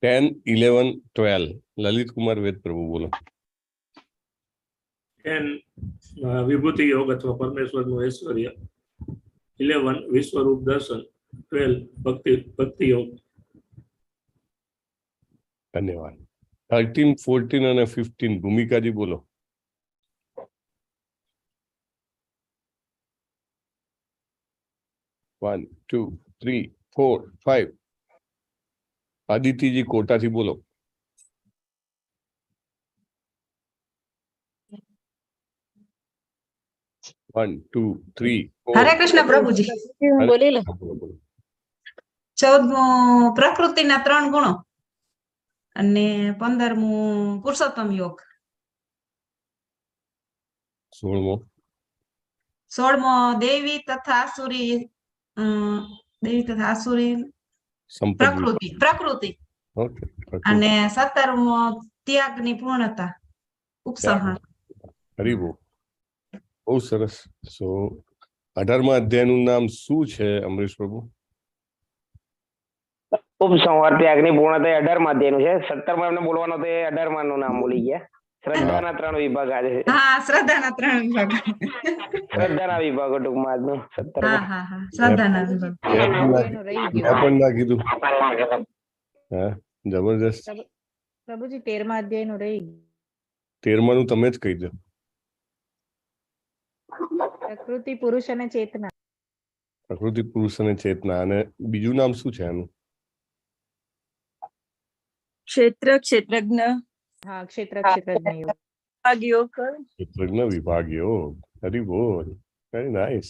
10, 11, 12. લલિત કુમાર વેદ પ્રભુ બોલો. 10 વિભૂતિ યોગ અથવા પરમેશ્વરનું ઐશ્વર્ય. 11 વિશ્વરૂપ દર્શન. 12 ભક્તિ યોગ. ધન્યવાદ. 13, 14 અને 15 ભૂમિકાજી બોલો. One, 2, 3, 4, 5. આદિત્યજી કોટાથી બોલો. One, 2, 3, 4. હરે કૃષ્ણ પ્રભુજી. બોલી લો. 14મું પ્રકૃતિના 3 ગુણો અને 15મું પુરુષોત્તમ યોગ. 16મો દેવી તથા આસુરી પ્રકૃતિ અને 17મો ત્યાગની પૂર્ણતા ઉપસંહાર. હરિભો. બહુ સરસ. સો 18મા અધ્યાયનું નામ શું છે અમરીશ પ્રભુ? ઉપસંહાર ત્યાગની પૂર્ણતા 18મા અધ્યાયનું છે. 17મા એમને બોલવાનો તો 18મા નું નામ બોલી ગયા. શ્રદ્ધાના 3 વિભાગ આજે છે. હા, શ્રદ્ધાના 3 વિભાગ. શ્રદ્ધાના વિભાગો ટૂંકમાં આજનું 17મા. હા, શ્રદ્ધાના વિભાગ. પણ ના કીધું. હા, જબરજસ્ત. પ્રભુજી 13મા અધ્યાયનું રહી ગયું. 13માનું તમે જ કહી દો. પ્રકૃતિ પુરુષ અને ચેતના. પ્રકૃતિ પુરુષ અને ચેતના. અને બીજું નામ શું છે આનું? ક્ષેત્રજ્ઞ. હા, ક્ષેત્રજ્ઞ યોગ. ક્ષેત્રજ્ઞ વિભાગ યોગ. વેરી બોલ. Very nice.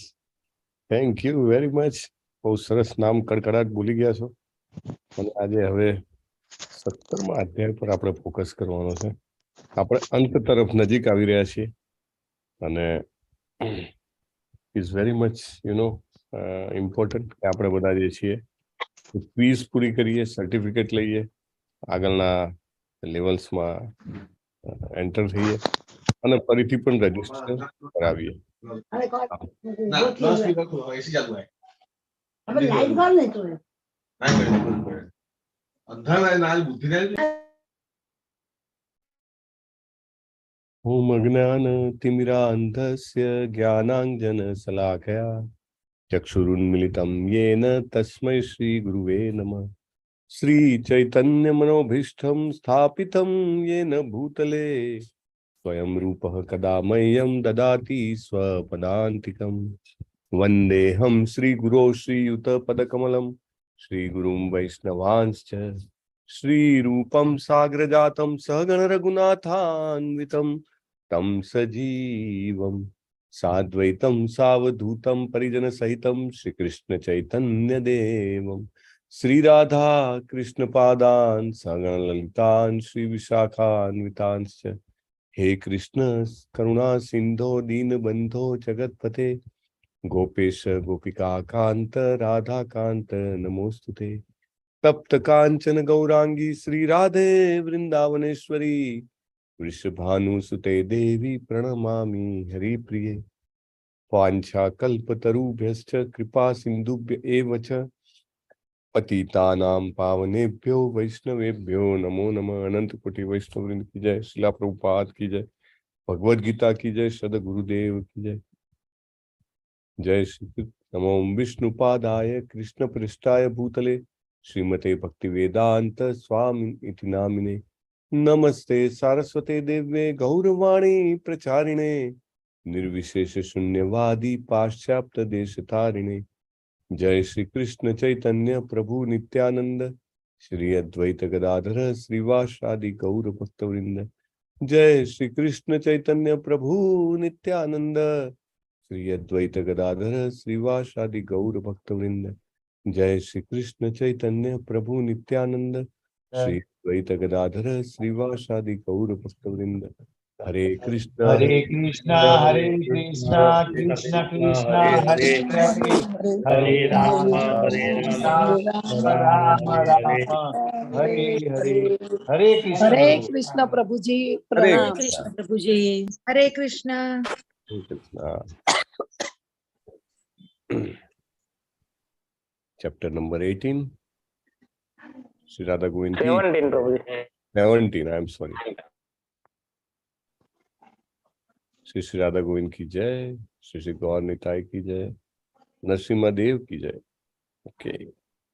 Thank you very much. બહુ સરસ નામ કડકડાટ બોલી ગયા છો. અને આજે હવે 17મા અધ્યાય પર આપણે ફોકસ કરવાનો છે. આપણે અંત તરફ નજીક આવી રહ્યા છીએ અને ઇઝ વેરી મચ ઇમ્પોર્ટન્ટ કે આપણે બધા જે છીએ ક્વિઝ પૂરી કરીએ, સર્ટિફિકેટ લઈએ, આગળના લેવલ્સમાં એન્ટર થઈએ અને ફરીથી પણ રજીસ્ટર કરાવીએ. ઓમ અજ્ઞાન તિમિરાંધસ્ય જ્ઞાનાંજન શલાકયા ચક્ષુરુન્મિલિતમ યેન તસ્મૈ શ્રી ગુરુવે નમઃ. શ્રી ચૈતન્ય મનોભીષ્ટમ સ્થાપિતમ યેન ભૂતલે સ્વયં રૂપઃ કદા મહ્યં દદાતિ સ્વપદાન્તિકમ. વંદેહમ શ્રી ગુરો શ્રીયુત પદકમલમ શ્રી ગુરુમ વૈષ્ણવાંશ્ચ શ્રી રૂપમ સાગ્રજાતમ સહગણ રઘુનાથાન્વિતમ તમ સજીવમ સાદ્વૈતમ સાવધૂતમ પરિજન સહિતમ શ્રી કૃષ્ણ ચૈતન્ય દેવમ શ્રી રાધા કૃષ્ણ પાદાન સહગણ લલિતાન શ્રી વિશાખાન્વિતાંશ્ચ. હે કૃષ્ણ કરુણા સિંધો દીનબંધો જગતપતે ગોપેશ ગોપિકા કાંત રાધા કાંત નમોસ્તુતે. તપ્ત કાંચન ગૌરાંગી શ્રી રાધે વૃંદાવનેશ્વરી વૃષભાનુસુતે દેવી પ્રણમામિ હરિપ્રિયે. વાંછા કલ્પતરુભ્યશ્ચ કૃપા સિંધુભ્ય એવ ચ પતિતાનાં પાવનેભ્યો વૈષ્ણવેભ્યો નમો નમઃ. અનંત કોટી વૈષ્ણવવૃંદ કી જય. શિલા પ્રભુપાદ કી જય. ભગવદ ગીતા કી જય. સદગુરુદેવ કી જય. જય શ્રી નમો વિષ્ણુપાદાય કૃષ્ણ પૃષ્ઠાય ભૂતલે શ્રીમતે ભક્તિ વેદાંત સ્વામી ઇતિ નામિને. નમસ્તે સારસ્વતે દેવ્યે ગૌરવાણી પ્રચારિણે નિર્વિશેષ શૂન્યવાદી પાશ્ચાત્ય દેશતારિણે. જય શ્રી કૃષ્ણ ચૈતન્ય પ્રભુ નિત્યાનંદ શ્રી અદ્વૈત ગદાધર શ્રીવાસાદિ ગૌર ભક્તવૃંદ. જય શ્રી કૃષ્ણ ચૈતન્ય પ્રભુ નિત્યાનંદ શ્રી અદ્વૈત ગદાધર શ્રીવાસાદિ ગૌર ભક્તવૃંદ. જય શ્રી કૃષ્ણ ચૈતન્ય પ્રભુ નિત્યાનંદ શ્રી અદ્વૈત ગદાધર શ્રીવાસાદિ ગૌર ભક્તવૃંદ. હરે કૃષ્ણ હરે કૃષ્ણ કૃષ્ણ કૃષ્ણ હરે હરે હરે રામ રામ હરે હરે. હરે કૃષ્ણ પ્રભુજી. હરે કૃષ્ણ પ્રભુજી. હરે કૃષ્ણ. Chapter number 18. श्री राधा गोविंद की 17 prabhuji 17 I am sorry Shri Shri Radha Govind की जय श्री श्री गौर निताय की जय नरसिम्हा देव की जय ओके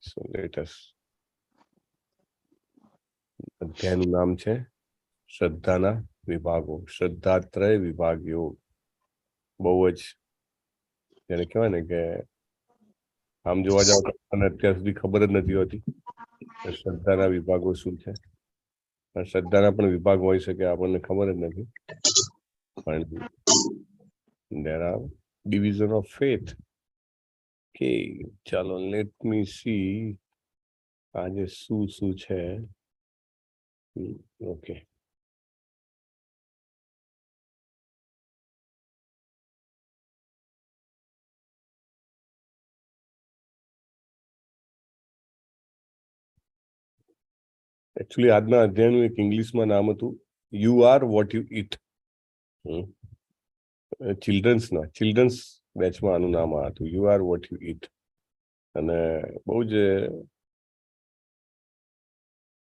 सो लेट अस અધ્યાયનું નામ છે શ્રદ્ધાના વિભાગો શ્રદ્ધાત્રય વિભાગ યોગ બહુ જ જેને કહેવાય ને કે આમ જોવા જાવ તો મને અત્યાર સુધી ખબર જ નથી હોતી કે શ્રદ્ધાના વિભાગો શું છે શ્રદ્ધાના પણ વિભાગ હોઈ શકે આપણને ખબર જ નથી પણ there are division of faith કે ચાલો લેટ મી સી આજે શું છે ઓકે એકચ્યુઅલી આજના અધ્યાયનું એક ઇંગ્લિશમાં નામ હતું you are what you eat children's બેચમાં આનું નામ આ હતું you are what you eat અને બહુ જ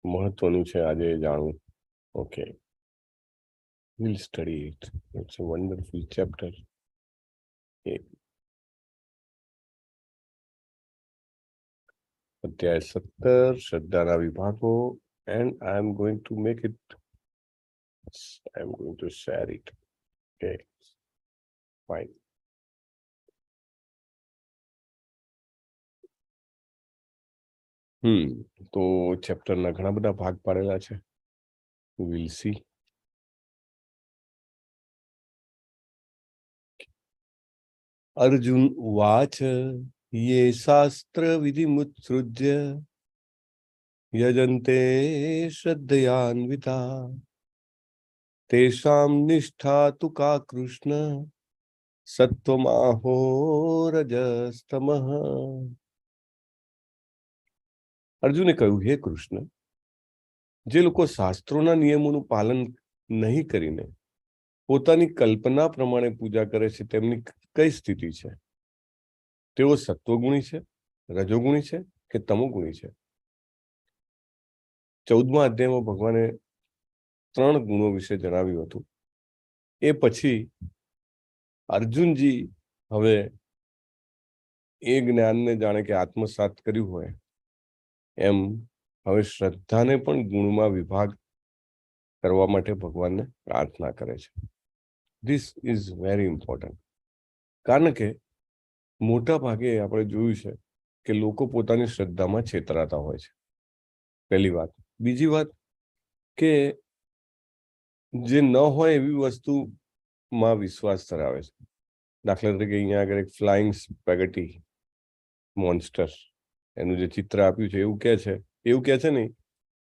મહત્વનું છે આજે જાણવું okay we'll study it it's a wonderful chapter okay. અધ્યાય 17 શ્રદ્ધાના વિભાગો and I am going to make it I am going to share it okay fine તો ચેપ્ટરના ઘણા બધા ભાગ પાડેલા છે we'll see अर्जुन उवाच ये शास्त्र विधिमुत्सृज्य यजन्ते श्रद्धयान्विता तेषां निष्ठा तु का कृष्ण सत्वमाहो रजस्तमः अर्जुने કહ્યું હે કૃષ્ણ જે લોકો શાસ્ત્રોના નિયમોનું પાલન નહીં કરીને પોતાની કલ્પના પ્રમાણે પૂજા કરે છે તેમની કઈ સ્થિતિ છે તેઓ સત્વગુણી છે રજોગુણી છે કે તમોગુણી છે 14મા અધ્યાયમાં ભગવાને 3 ગુણો વિશે જણાવ્યું હતું એ પછી અર્જુનજી હવે એ જ્ઞાનને જાણે કે આત્મસાત કર્યું હોય એમ હવે શ્રદ્ધાને પણ ગુણમાં વિભાગ કરવા માટે ભગવાનને પ્રાર્થના કરે છે ધીસ ઇઝ વેરી ઇમ્પોર્ટન્ટ કારણ કે મોટા ભાગે આપણે જોયું છે કે લોકો પોતાની શ્રદ્ધામાં છેતરાતા હોય છે પહેલી વાત બીજી વાત કે જે ન હોય એવી વસ્તુમાં વિશ્વાસ ધરાવે છે દાખલા તરીકે અહીંયા આગળ એક ફ્લાઇંગ સ્પેગેટી મોન્સ્ટર એનું જે ચિત્ર આપ્યું છે એવું કહે છે ને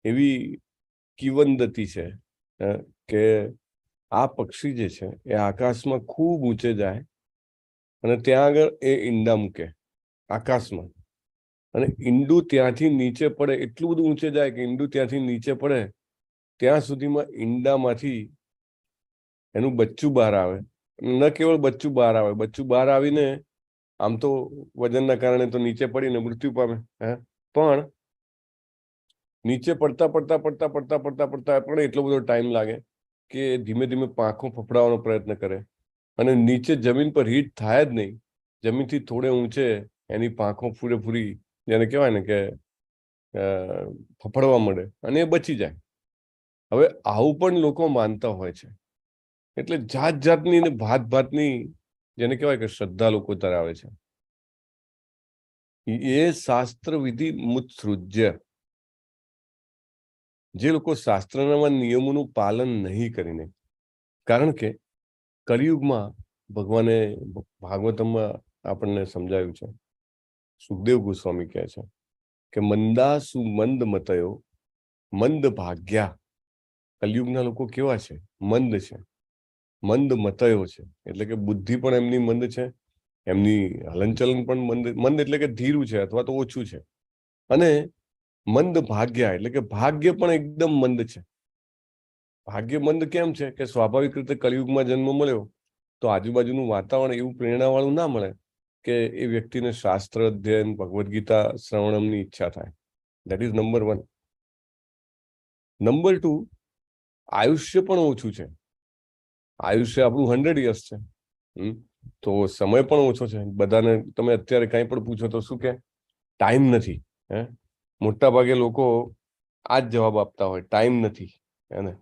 એવી કિંવદંતી છે કે આ પક્ષી જે છે એ આકાશમાં ખૂબ ઊંચે જાય અને ત્યાં આગળ એ ઈંડા મૂકે આકાશમાં અને ઈંડું ત્યાંથી નીચે પડે એટલું બધું ઊંચે જાય કે ઈંડું ત્યાંથી નીચે પડે ત્યાં સુધીમાં ઈંડામાંથી એનું બચ્ચું બહાર આવે ન કેવળ બચ્ચું બહાર આવીને આમ તો વજનના કારણે તો નીચે પડીને મૃત્યુ પામે પણ નીચે પડતા પણ એટલો બધો ટાઈમ લાગે કે ધીમે ધીમે પાંખો ફફડાવવાનો પ્રયત્ન કરે અને નીચે જમીન પર હીટ થાય જ નહીં જમીનથી થોડે ઊંચે એની પાંખો પૂરેપૂરી જેને કહેવાય ને કે ફફડવા મળે અને એ બચી જાય હવે આવું પણ લોકો માનતા હોય છે એટલે જાત જાતની ને ભાતની જેને કહેવાય કે શ્રદ્ધા લોકો ધરાવે છે એ શાસ્ત્ર વિધિ મુત્સૃજ્ય જે લોકો શાસ્ત્રના નિયમોનું પાલન નહીં કરીને કારણ કે કલિયુગમાં ભગવાને ભાગવતમમાં આપણને સમજાવ્યું છે સુખદેવ ગોસ્વામી કહે છે કે મંદાસુ મંદ મતયો મંદ ભાગ્યા કલિયુગના લોકો કેવા છે મંદ મતયો છે એટલે કે બુદ્ધિ પણ એમની મંદ છે એમની હલનચલન પણ મંદ એટલે કે ધીરું છે અથવા તો ઓછું છે અને મંદ ભાગ્યા એટલે કે ભાગ્ય પણ એકદમ મંદ છે ભાગ્ય મંદ કેમ છે કે સ્વાભાવિક રીતે કલિયુગમાં જન્મ મળ્યો તો આજુબાજુનું વાતાવરણ એવું પ્રેરણાવાળું ના મળે કે એ વ્યક્તિને શાસ્ત્ર અધ્યયન ભગવદ્ ગીતા શ્રવણમની ઈચ્છા થાય દેટ ઇઝ નંબર 1 નંબર 2, આયુષ્ય પણ ઓછું છે. આયુષ્ય આપણું 100 યર્સ છે. તો સમય પણ ઓછો છે. બધાને તમે અત્યારે કંઈ પણ પૂછો તો શું કે ટાઈમ નથી. મોટા ભાગે લોકો આ જ જવાબ આપતા હોય, ટાઈમ નથી. હે ને?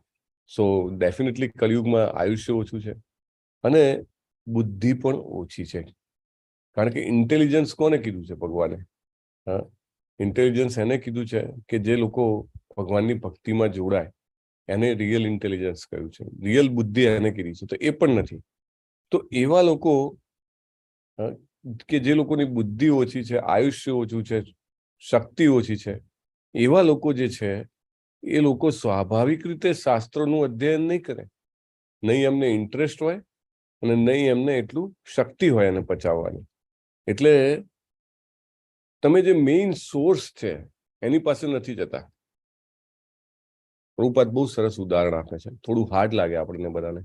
સો ડેફિનેટલી કળિયુગમાં આયુષ્ય ઓછું છે અને બુદ્ધિ પણ ઓછી છે. કારણ કે ઇન્ટેલિજન્સ કોને કીધું છે? ભગવાને. ઇન્ટેલિજન્સ એને કીધું છે કે જે લોકો ભગવાનની ભક્તિમાં જોડાય એને રિયલ ઇન્ટેલિજન્સ કહ્યું છે. રિયલ બુદ્ધિ એને કીધી છે, તો એ પણ નથી. તો એવા લોકો કે જે લોકોની બુદ્ધિ ઓછી છે, આયુષ્ય ઓછું છે, શક્તિ ઓછી છે, એવા લોકો જે છે એ લોકો સ્વાભાવિક રીતે શાસ્ત્રોનું અધ્યયન નહીં કરે. નહીં એમને ઇન્ટરેસ્ટ હોય અને નહીં એમને એટલું શક્તિ હોય એને પચાવવાની. એટલે તમે જે મેઇન સોર્સ છે એની પાસે નથી જતા. પ્રભુપાદ બહુ સરસ ઉદાહરણ આપે છે. થોડું હાર્ડ લાગે આપણને બધાને,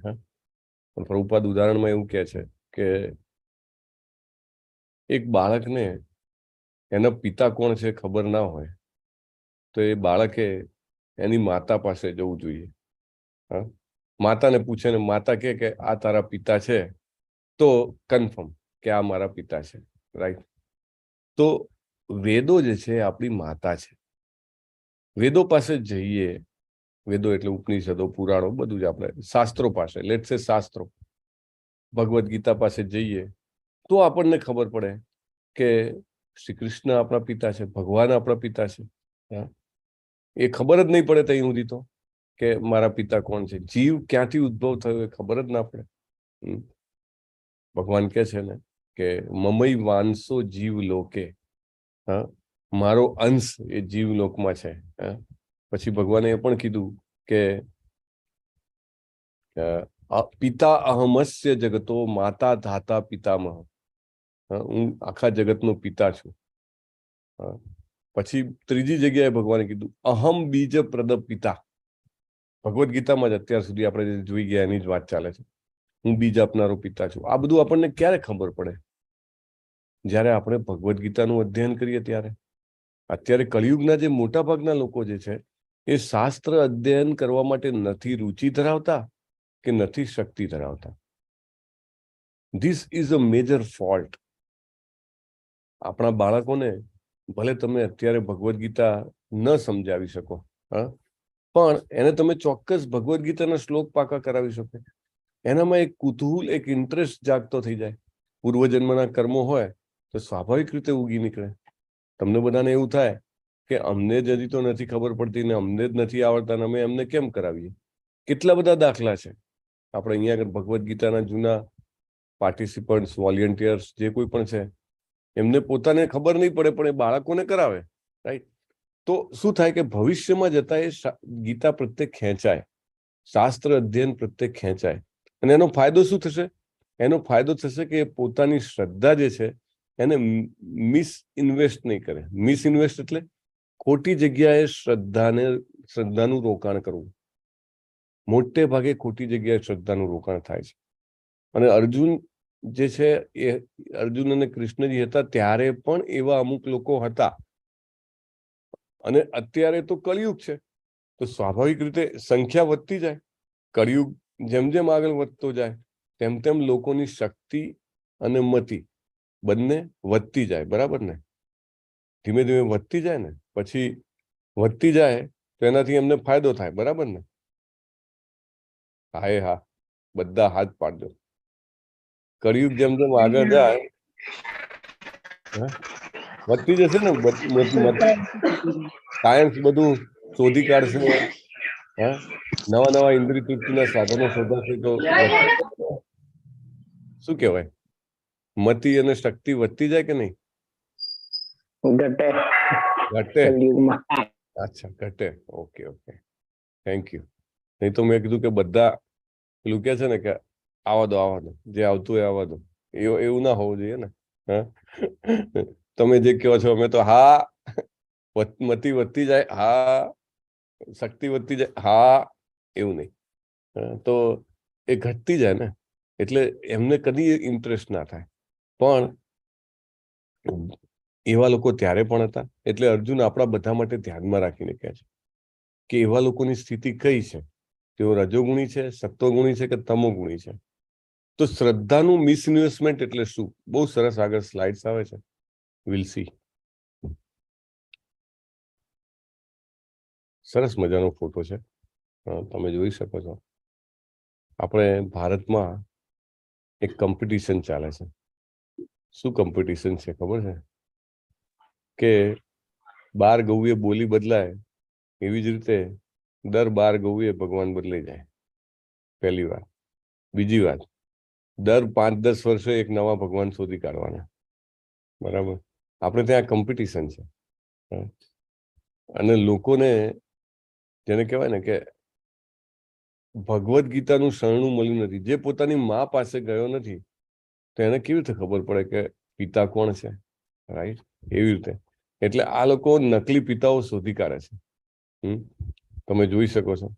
પણ પ્રભુપાદ ઉદાહરણમાં એવું કહે છે કે એક બાળકને એના પિતા કોણ છે ખબર ના હોય તો એ બાળકે એની માતા પાસે જવું જોઈએ. માતાને પૂછે ને માતા કે આ તારા પિતા છે, તો કન્ફર્મ કે આ મારા પિતા છે. રાઈટ? તો વેદો જે છે આપણી માતા છે. વેદો પાસે જઈએ, વેદો એટલે ઉપનિષદો, પુરાણો, બધું જ આપણે શાસ્ત્રો પાસે, લેટ્સ સે શાસ્ત્રો, ભગવદ્ ગીતા પાસે જઈએ તો આપણને ખબર પડે કે શ્રી કૃષ્ણ આપણા પિતા છે, ભગવાન આપણા પિતા છે. એ ખબર જ નહીં પડે ત્યાં સુધી તો કે મારા પિતા કોણ છે. જીવ ક્યાંથી ઉદ્ભવ થયો એ ખબર જ ના પડે. ભગવાન કહે છે ને કે મમઈ વાંસો જીવ લોકે, મારો અંશ એ જીવ લોકમાં છે. પછી ભગવાને એ પણ કીધું કે પિતા અહમસ્ય જગતો માતા ધાતા પિતામહ. હું આખા જગતનો પિતા છું. પછી ત્રીજી જગ્યાએ ભગવાને કીધું અહમ બીજ પ્રદ પિતા. ભગવદ્ ગીતામાં જ અત્યાર સુધી આપણે જોઈ ગયા એની જ વાત ચાલે છે. હું બીજ આપનારો પિતા છું. આ બધું આપણને ક્યારે ખબર પડે? જ્યારે આપણે ભગવદ્ ગીતાનું અધ્યયન કરીએ ત્યારે. અત્યારે કળિયુગના જે મોટા ભાગના લોકો જે છે એ શાસ્ત્ર અધ્યયન કરવા માટે નથી રુચિ ધરાવતા કે નથી શક્તિ ધરાવતા. This is a major fault. આપણા બાળકોને ભલે તમે અત્યારે ભગવદ્ ગીતા ન સમજાવી શકો, પણ એને તમે ચોક્કસ ભગવદ્ ગીતાના શ્લોક પાકા કરાવી શકો. એનામાં એક કુતૂહલ, એક ઇન્ટરેસ્ટ જાગતો થઈ જાય. પૂર્વજન્મના કર્મો હોય તો સ્વાભાવિક રીતે ઉગી નીકળે. તમને બધાને એવું થાય કે અમને જ હજી તો નથી ખબર પડતી ને અમને જ નથી આવડતા ને અમે એમને કેમ કરાવીએ. કેટલા બધા દાખલા છે. આપણે અહીંયા આગળ ભગવદ્ ગીતાના જૂના પાર્ટિસિપન્ટ્સ, વોલેન્ટિયર્સ જે કોઈ પણ છે એમને પોતાને ખબર નહીં પડે પણ એ બાળકોને કરાવે. રાઈટ? તો શું થાય કે ભવિષ્યમાં જતા એ ગીતા પ્રત્યે ખેંચાય, શાસ્ત્ર અધ્યયન પ્રત્યે ખેંચાય. અને એનો ફાયદો શું થશે? એનો ફાયદો થશે કે પોતાની શ્રદ્ધા જે છે એને મિસઇન્વેસ્ટ નહીં કરે. મિસઇન્વેસ્ટ એટલે ખોટી જગ્યાએ શ્રદ્ધાનું રોકાણ કરવું. મોટે ભાગે ખોટી જગ્યાએ શ્રદ્ધાનું રોકાણ થાય છે. અને અર્જુન જે છે એ અર્જુન અને કૃષ્ણજી હતા ત્યારે પણ એવા અમુક લોકો હતા. અને અત્યારે તો કળિયુગ છે તો સ્વાભાવિક રીતે સંખ્યા વધતી જાય. કળિયુગ જેમ જેમ આગળ વધતો જાય તેમ તેમ લોકોની શક્તિ અને મતિ બંને વધતી જાય. બરાબર ને? ધીમે ધીમે વધતી જાય ને પછી વધતી જાય તો એનાથી એમને ફાયદો થાય. બરાબર ને? હા, હા, બધા હાથ પાડજો. કળિયુગ જેમ જેમ આગળ જાય વધતી જશે ને. સાયન્સ બધું શોધી કાઢશે. નવા નવા ઇન્દ્રિય તૃપ્તિના સાધનો શોધાશે તો શું કહેવાય, મતિ અને શક્તિ વધતી જાય કે નહીં? ઘટે. ઘટે. અચ્છા, ઘટે. Okay, okay, thank you. નહીં તો મેં કીધું કે બધા પેલું કે છે ને કે આવા દો, જે આવતું એ આવવા દો. એવું ના હોવું જોઈએ ને. તમે જે કહો છો અમે તો હા, મતિ વધતી જાય, હા, શક્તિ વધતી જાય, હા, એવું નહીં. તો એ ઘટતી જાય ને એટલે એમને કદી ઇન્ટરેસ્ટ ના થાય. પણ એવા લોકો ત્યારે પણ હતા. એટલે અર્જુન આપણા બધા માટે ધ્યાનમાં રાખીને કહે છે કે એવા લોકોની સ્થિતિ કઈ છે, તેઓ રજોગુણી છે, સત્વગુણી છે કે તમોગુણી છે. તો શ્રદ્ધાનું મિસઇન્વેસ્ટમેન્ટ એટલે શું? બહુ સરસ આગળ સ્લાઇડ્સ આવે છે, વિલ સી. સરસ મજાનો ફોટો છે, તમે જોઈ શકો છો. આપણે ભારતમાં એક કોમ્પિટિશન ચાલે છે. શું કોમ્પિટિશન છે ખબર છે? કે 12 ગૌએ બોલી બદલાય એવી જ રીતે દર 12 ગૌએ ભગવાન બદલાઈ જાય. પહેલી વાત. બીજી વાત, દર 5-10 વર્ષે એક નવા ભગવાન શોધી કાઢવાના. બરાબર? આપણે ત્યાં કોમ્પિટિશન છે. અને લોકોને જેને કહેવાય ને કે ભગવદ્ ગીતાનું શરણું મળ્યું નથી, જે પોતાની મા પાસે ગયો નથી, તો એને કેવી રીતે ખબર પડે કે પિતા કોણ છે? રાઈટ? એવી રીતે. એટલે આ લોકો નકલી પિતાઓ શોધી કાઢે છે. તમે જોઈ શકો છો,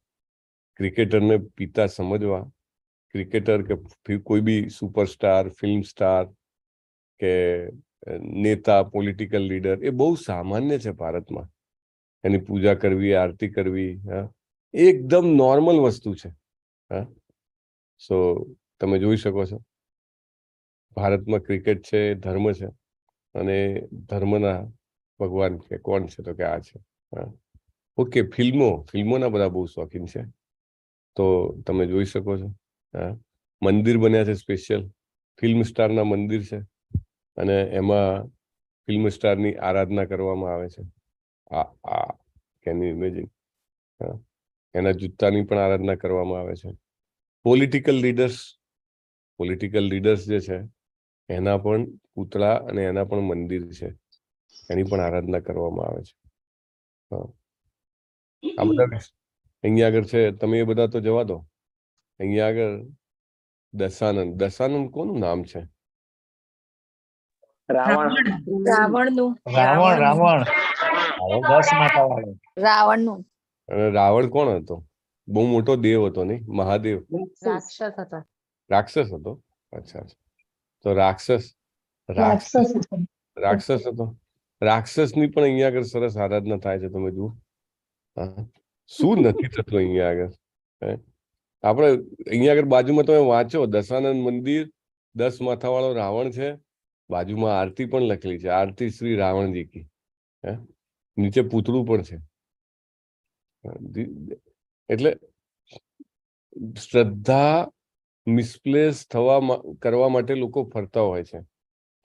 ક્રિકેટરને પિતા સમજવા, ક્રિકેટર કે કોઈ બી સુપરસ્ટાર, ફિલ્મ સ્ટાર કે નેતા, પોલિટિકલ લીડર, એ બહુ સામાન્ય છે ભારતમાં. એની પૂજા કરવી, આરતી કરવી, એકદમ નોર્મલ વસ્તુ છે. સો તમે જોઈ શકો છો, ભારતમાં ક્રિકેટ છે, ધર્મ છે, અને ધર્મના ભગવાન છે કોણ છે? તો કે આ છે. ઓકે, ફિલ્મોના બધા બહુ શોખીન છે. તો તમે જોઈ શકો છો, મંદિર બન્યા છે સ્પેશિયલ, ફિલ્મ સ્ટારના મંદિર છે, અને એમાં ફિલ્મ સ્ટારની આરાધના કરવામાં આવે છે. Can you imagine? એના જૂતાની પણ આરાધના કરવામાં આવે છે. પોલિટિકલ લીડર્સ જે છે એના પણ પૂતળા અને એના પણ મંદિર છે, એની પણ આરાધના કરવામાં આવે છે. આ બધા અહીંયા આગળ છે. તમે એ બધા તો જવા દો. અહીંયા આગળ દશાનંદ કોનું નામ છે? રાવણ. રાવણનું. રાવણ 10 માથાવાળો. રાવણનું. અને રાવણ કોણ હતો? બહુ મોટો દેવ હતો, નહીં? મહાદેવ. રાક્ષસ હતા. રાક્ષસ હતો. અચ્છા. તો રાક્ષસ હતો. રાક્ષસની પણ અહીંયા આગળ સરસ આરાધના થાય છે. તમે જુઓ, શું નથી થતું અહીંયા આગળ. આપણે અહીંયા આગળ બાજુમાં તમે વાંચો, દશાનંદ મંદિર, 10 માથાવાળો રાવણ છે, બાજુમાં આરતી પણ લખેલી છે, આરતી શ્રી રાવણજી કી. નીચે પૂતળું પણ છે. એટલે શ્રદ્ધા મિસપ્લેસ કરવા માટે લોકો ફરતા હોય છે.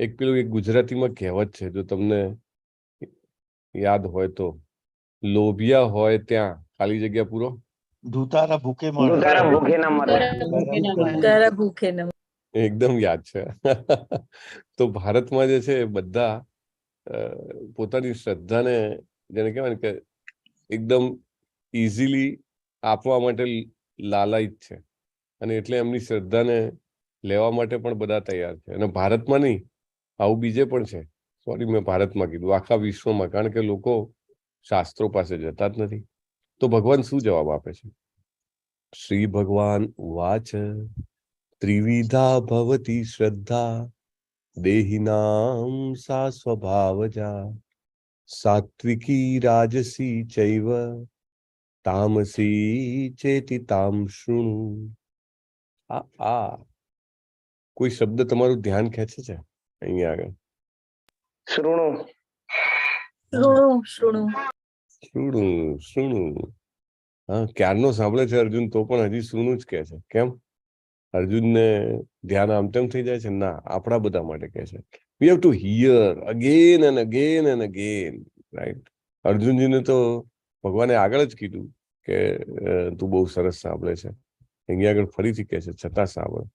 એક ગુજરાતીમાં કહેવત છે, જો તમને યાદ હોય તો, લોભિયા હોય ત્યાં ખાલી જગ્યા પૂરો, ધુતારા ભૂખે મરે. તારા ભૂખે ન. એકદમ યાદ છે. તો ભારતમાં જે છે બધા પોતાની શ્રદ્ધાને, જેને કહેવાય ને કે એકદમ ઇઝીલી આપવા માટે લાલાયિત છે, અને એટલે એમની શ્રદ્ધાને લેવા માટે પણ બધા તૈયાર છે. અને ભારતમાં નહીં, આવું બીજે પણ છે. સોરી, મેં ભારતમાં કીધું, આખા વિશ્વમાં. કારણ કે લોકો શાસ્ત્રો પાસે જતા જ નથી. તો ભગવાન શું જવાબ આપે છે? શ્રી ભગવાન ઉવાચ ત્રિવિધા ભવતી શ્રદ્ધા દેહિનામ સા સ્વભાવજા સાત્વિકી રાજસી ચૈવ તામસી ચેતિ તામ શૃણુ. કોઈ શબ્દ તમારું ધ્યાન ખેંચે છે અહીંયા આગળ? શૃણુ. હા, ક્યારનો સાંભળે છે અર્જુન, તો પણ હજી શૃણુ જ કહે છે. કેમ? અર્જુનને ધ્યાન આમ તેમ થઈ જાય છે? ના, આપણા બધા માટે કહે છે. We have to hear again and again and again, right? અર્જુનજીને તો ભગવાને આગળ જ કીધું કે તું બહુ સરસ સાંભળે છે. અહીંયા આગળ ફરીથી કહે છે, છતાં સાંભળ.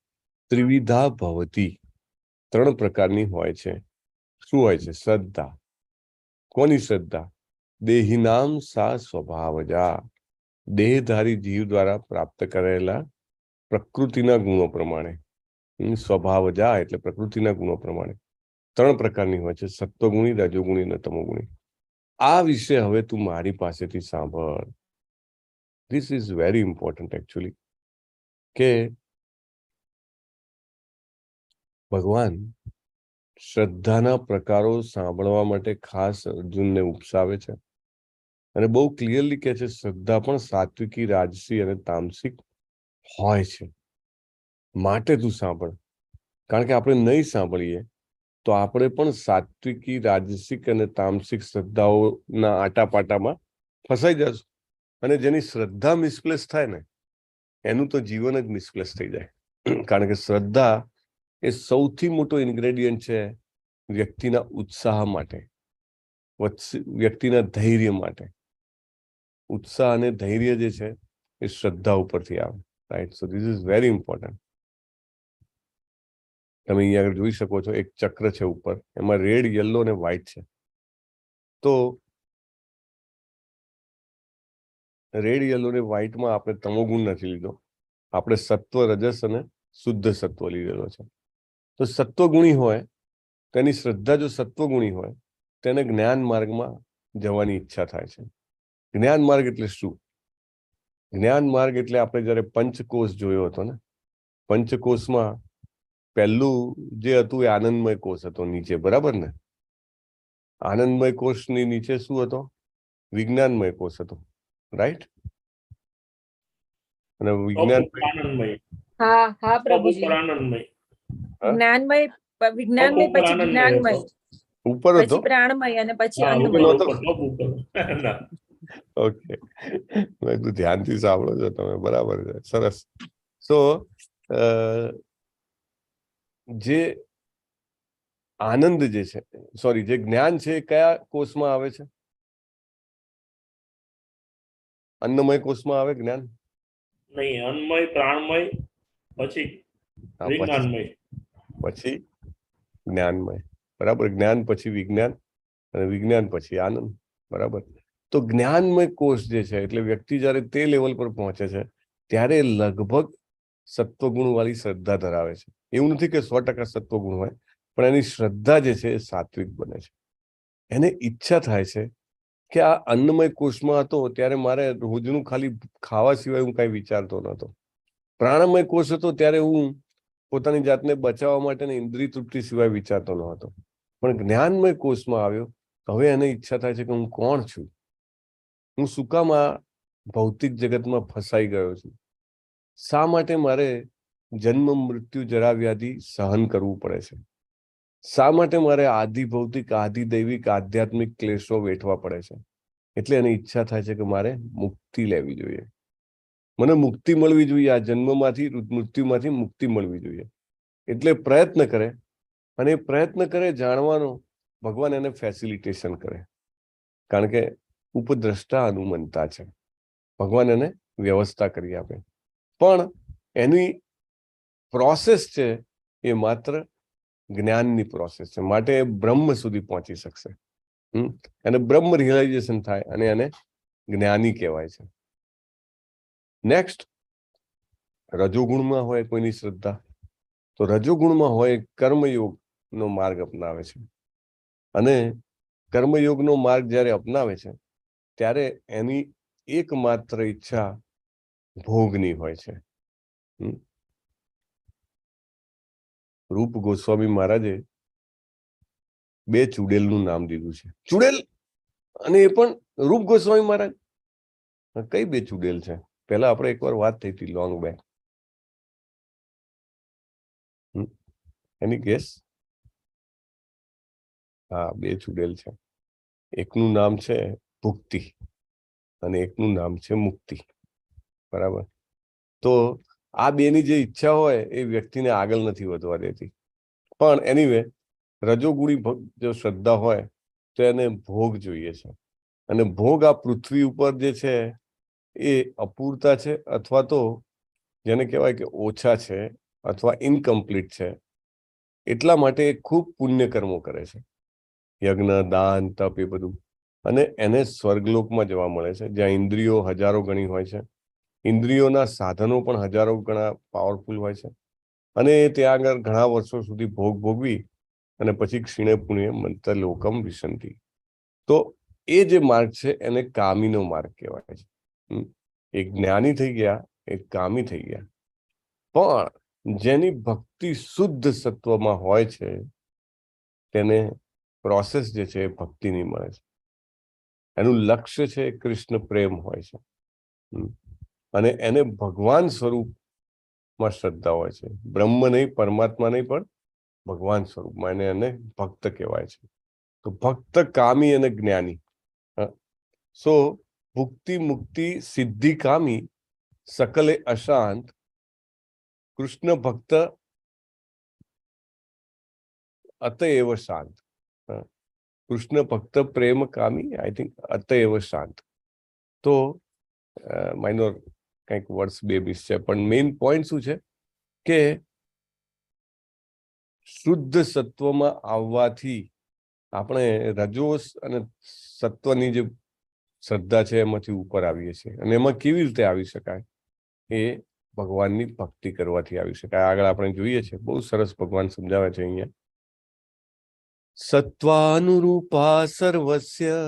ત્રિવિધા ભવતી, 3 પ્રકારની હોય છે. શું હોય છે? શ્રદ્ધા. કોની શ્રદ્ધા? દેહિનામ સા સ્વભાવજા, દેહધારી જીવ દ્વારા પ્રાપ્ત કરેલા પ્રકૃતિના ગુણો પ્રમાણે. સ્વભાવજા એટલે પ્રકૃતિના ગુણો પ્રમાણે 3 પ્રકારની હોય છે, સત્વગુણી, રજોગુણી અને તમોગુણી. આ વિશે હવે તું મારી પાસેથી સાંભળ. This is very important actually. કે ભગવાન શ્રદ્ધાના પ્રકારો સાંભળવા માટે ખાસ અર્જુનને ઉપસાવે છે, અને બહુ ક્લિયરલી કહે છે શ્રદ્ધા પણ સાત્વિકી, રાજસી અને તામસિક હોય છે. માટે તું સાંભળ, કારણ કે આપણે નહીં સાંભળીએ તો આપણે પણ સાત્વિકી, રાજસિક અને તામસિક શ્રદ્ધાઓના આટાપાટામાં ફસાઈ જશું. અને જેની શ્રદ્ધા મિસપ્લેસ થાય ને એનું તો જીવન જ મિસપ્લેસ થઈ જાય. કારણ કે શ્રદ્ધા એ સૌથી મોટો ઇન્ગ્રેડિયન્ટ છે વ્યક્તિના ઉત્સાહ માટે, વ્યક્તિના ધૈર્ય માટે. ઉત્સાહ અને ધૈર્ય જે છે એ શ્રદ્ધા ઉપરથી આવે, right? So this is very important. તમે અહીંયા આગળ જોઈ શકો છો એક ચક્ર છે ઉપર, એમાં રેડ, યલો અને વ્હાઈટ છે. તો રેડ, યલો અને વ્હાઈટમાં આપણે તમોગુણ નથી લીધો, આપણે સત્વ, રજસ અને શુદ્ધ સત્વ લીધેલો છે. તો સત્વગુણી હોય તેની શ્રદ્ધા જો સત્વગુણી હોય તેને જ્ઞાન માર્ગમાં જવાની ઈચ્છા થાય છે. જ્ઞાન માર્ગ એટલે શું? જ્ઞાન માર્ગ એટલે આપણે જયારે પંચકોશ જોયો હતો ને, પંચકોશમાં પહેલું જે હતું એ આનંદમય કોષ હતો નીચે, બરાબર ને? આનંદમય કોષની નીચે શું હતો? વિજ્ઞાનમય કોષ હતો, રાઈટ? અને વિજ્ઞાન હા હા પ્રભુજી, આનંદમય, જ્ઞાનમય, વિજ્ઞાનમય, પછી જ્ઞાનમય, ઉપર હતો, પછી પ્રાણમય અને પછી હા, અન્નમય. ઓકે, મેં કીધું ધ્યાનથી સાંભળો છો તમે, બરાબર છે, સરસ. સો જે આનંદ જે છે, સોરી, જે જ્ઞાન છે એ કયા કોષમાં આવે છે? અન્નમય કોષમાં આવે જ્ઞાન? નહીં, અન્નમય, પ્રાણમય, પછી વિજ્ઞાનમય, પછી જ્ઞાનમય, બરાબર? જ્ઞાન પછી વિજ્ઞાન અને વિજ્ઞાન પછી આનંદ, બરાબર? તો જ્ઞાનમય કોષ જે છે એટલે વ્યક્તિ જયારે તે લેવલ પર પહોંચે છે ત્યારે લગભગ સત્વગુણ વાળી શ્રદ્ધા ધરાવે છે. એવું નથી કે 100% સત્વગુણ હોય, પણ એની શ્રદ્ધા જે છે એ સાત્વિક બને છે. એને ઈચ્છા થાય છે કે આ અન્નમય કોષમાં હતો ત્યારે મારે રોજનું ખાલી ખાવા સિવાય હું કઈ વિચારતો નહોતો. પ્રાણમય કોષ હતો ત્યારે હું પોતાની જાતને બચાવવા માટે ઇન્દ્રિય તૃપ્તિ સિવાય વિચારતો ન હતો. પણ જ્ઞાનમય કોષમાં આવ્યો, હવે એને ઈચ્છા થાય છે કે હું કોણ છું, હું શું કામ આ ભૌતિક જગતમાં ફસાઈ ગયો છું, શા માટે મારે જન્મ, મૃત્યુ, જરા, વ્યાધિ સહન કરવું પડે છે, શા માટે મારે આદિ ભૌતિક, આદિ દૈવિક, આધ્યાત્મિક ક્લેશો વેઠવા પડે છે. એટલે એની ઈચ્છા થાય છે કે મારે મુક્તિ લેવી જોઈએ, મને મુક્તિ મળવી જોઈએ, આ જન્મમાંથી, મૃત્યુમાંથી મુક્તિ મળવી જોઈએ. એટલે પ્રયત્ન કરે, અને એ પ્રયત્ન કરે જાણવાનો, ભગવાન એને ફેસિલિટેશન કરે, કારણ કે ઉપદ્રષ્ટા હનુમંતા છે, ભગવાન એને વ્યવસ્થા કરી આપે. પણ એની પ્રોસેસ છે એ માત્ર જ્ઞાનની પ્રોસેસ છે, માટે એ બ્રહ્મ સુધી પહોંચી શકશે. એને બ્રહ્મ રિયલાઇઝેશન થાય અને એને જ્ઞાની કહેવાય છે. નેક્સ્ટ, રજોગુણમાં હોય કોઈની શ્રદ્ધા, તો રજોગુણમાં હોય કર્મયોગનો માર્ગ અપનાવે છે. અને કર્મયોગનો માર્ગ જ્યારે અપનાવે છે ત્યારે એની એકમાત્ર ઈચ્છા ભોગની હોય છે. રૂપ ગોસ્વામી મહારાજે 2 ચુડેલનું નામ દીધું છે, ચુડેલ. અને એ પણ રૂપ ગોસ્વામી મહારાજ. કઈ 2 ચુડેલ છે? પેલા આપણે એકવાર વાત થઈ હતી લોંગ બેક. એની ગેસ? હા, 2 ચુડેલ છે. એકનું નામ છે ભુક્તિ અને એકનું નામ છે મુક્તિ, બરાબર? તો આ બેની જે ઈચ્છા હોય એ વ્યક્તિને આગળ નથી વધવા દેતી. પણ એનીવે, રજોગુણી જો શ્રદ્ધા હોય તો એને ભોગ જોઈએ છે, અને ભોગ આ પૃથ્વી ઉપર જે છે એ અપૂરતા છે, અથવા તો જેને કહેવાય કે ઓછા છે અથવા ઇનકમ્પ્લીટ છે. એટલા માટે ખૂબ પુણ્ય કર્મો કરે છે, યજ્ઞ, દાન, તપ, એ બધું. અને એને સ્વર્ગલોકમાં જવા મળે છે, જ્યાં ઇન્દ્રિયો હજારો ગણી હોય છે, ઇન્દ્રિયોના સાધનો પણ હજારો ગણા પાવરફુલ હોય છે. અને ત્યાં આગળ ઘણા વર્ષો સુધી ભોગ ભોગવી અને પછી ક્ષીણે પુણ્ય મંત્ર લોકમ વિસંતિ. તો એ જે માર્ગ છે એને કામીનો માર્ગ કહેવાય છે. એક જ્ઞાની થઈ ગયા, એક કામી થઈ ગયા. પણ જેની ભક્તિ શુદ્ધ સત્વમાં હોય છે તેને પ્રોસેસ જે છે એ ભક્તિની મળે છે. એનું લક્ષ્ય છે કૃષ્ણ પ્રેમ હોય છે, અને એને ભગવાન સ્વરૂપમાં શ્રદ્ધા હોય છે. બ્રહ્મ નહીં, પરમાત્મા નહીં, પણ ભગવાન સ્વરૂપમાં એને ભક્ત કહેવાય છે. તો ભક્ત, કામી અને જ્ઞાની. સો ભુક્તિ મુક્તિ સિદ્ધિ કામી સકલે અશાંત, કૃષ્ણ ભક્ત અતએવ શાંત. કૃષ્ણ ભક્ત પ્રેમ કામી, આઈ થિંક અતએવ શાંત. તો માઇનોર કંઈક વર્ડ્સ બે મિસ છે, પણ મેઇન પોઈન્ટ શું છે કે શુદ્ધ સત્વમાં આવવાથી આપણે રજોસ અને સત્વની જે શ્રદ્ધા છે એમાંથી ઉપર આવીએ છીએ. અને એમાં કેવી રીતે આવી શકાય? એ ભગવાનની ભક્તિ કરવાથી આવી શકાય. આગળ આપણે જોઈએ છીએ, બહુ સરસ ભગવાન સમજાવે છે અહીંયા. સત્વાનુરૂપા સર્વસ્ય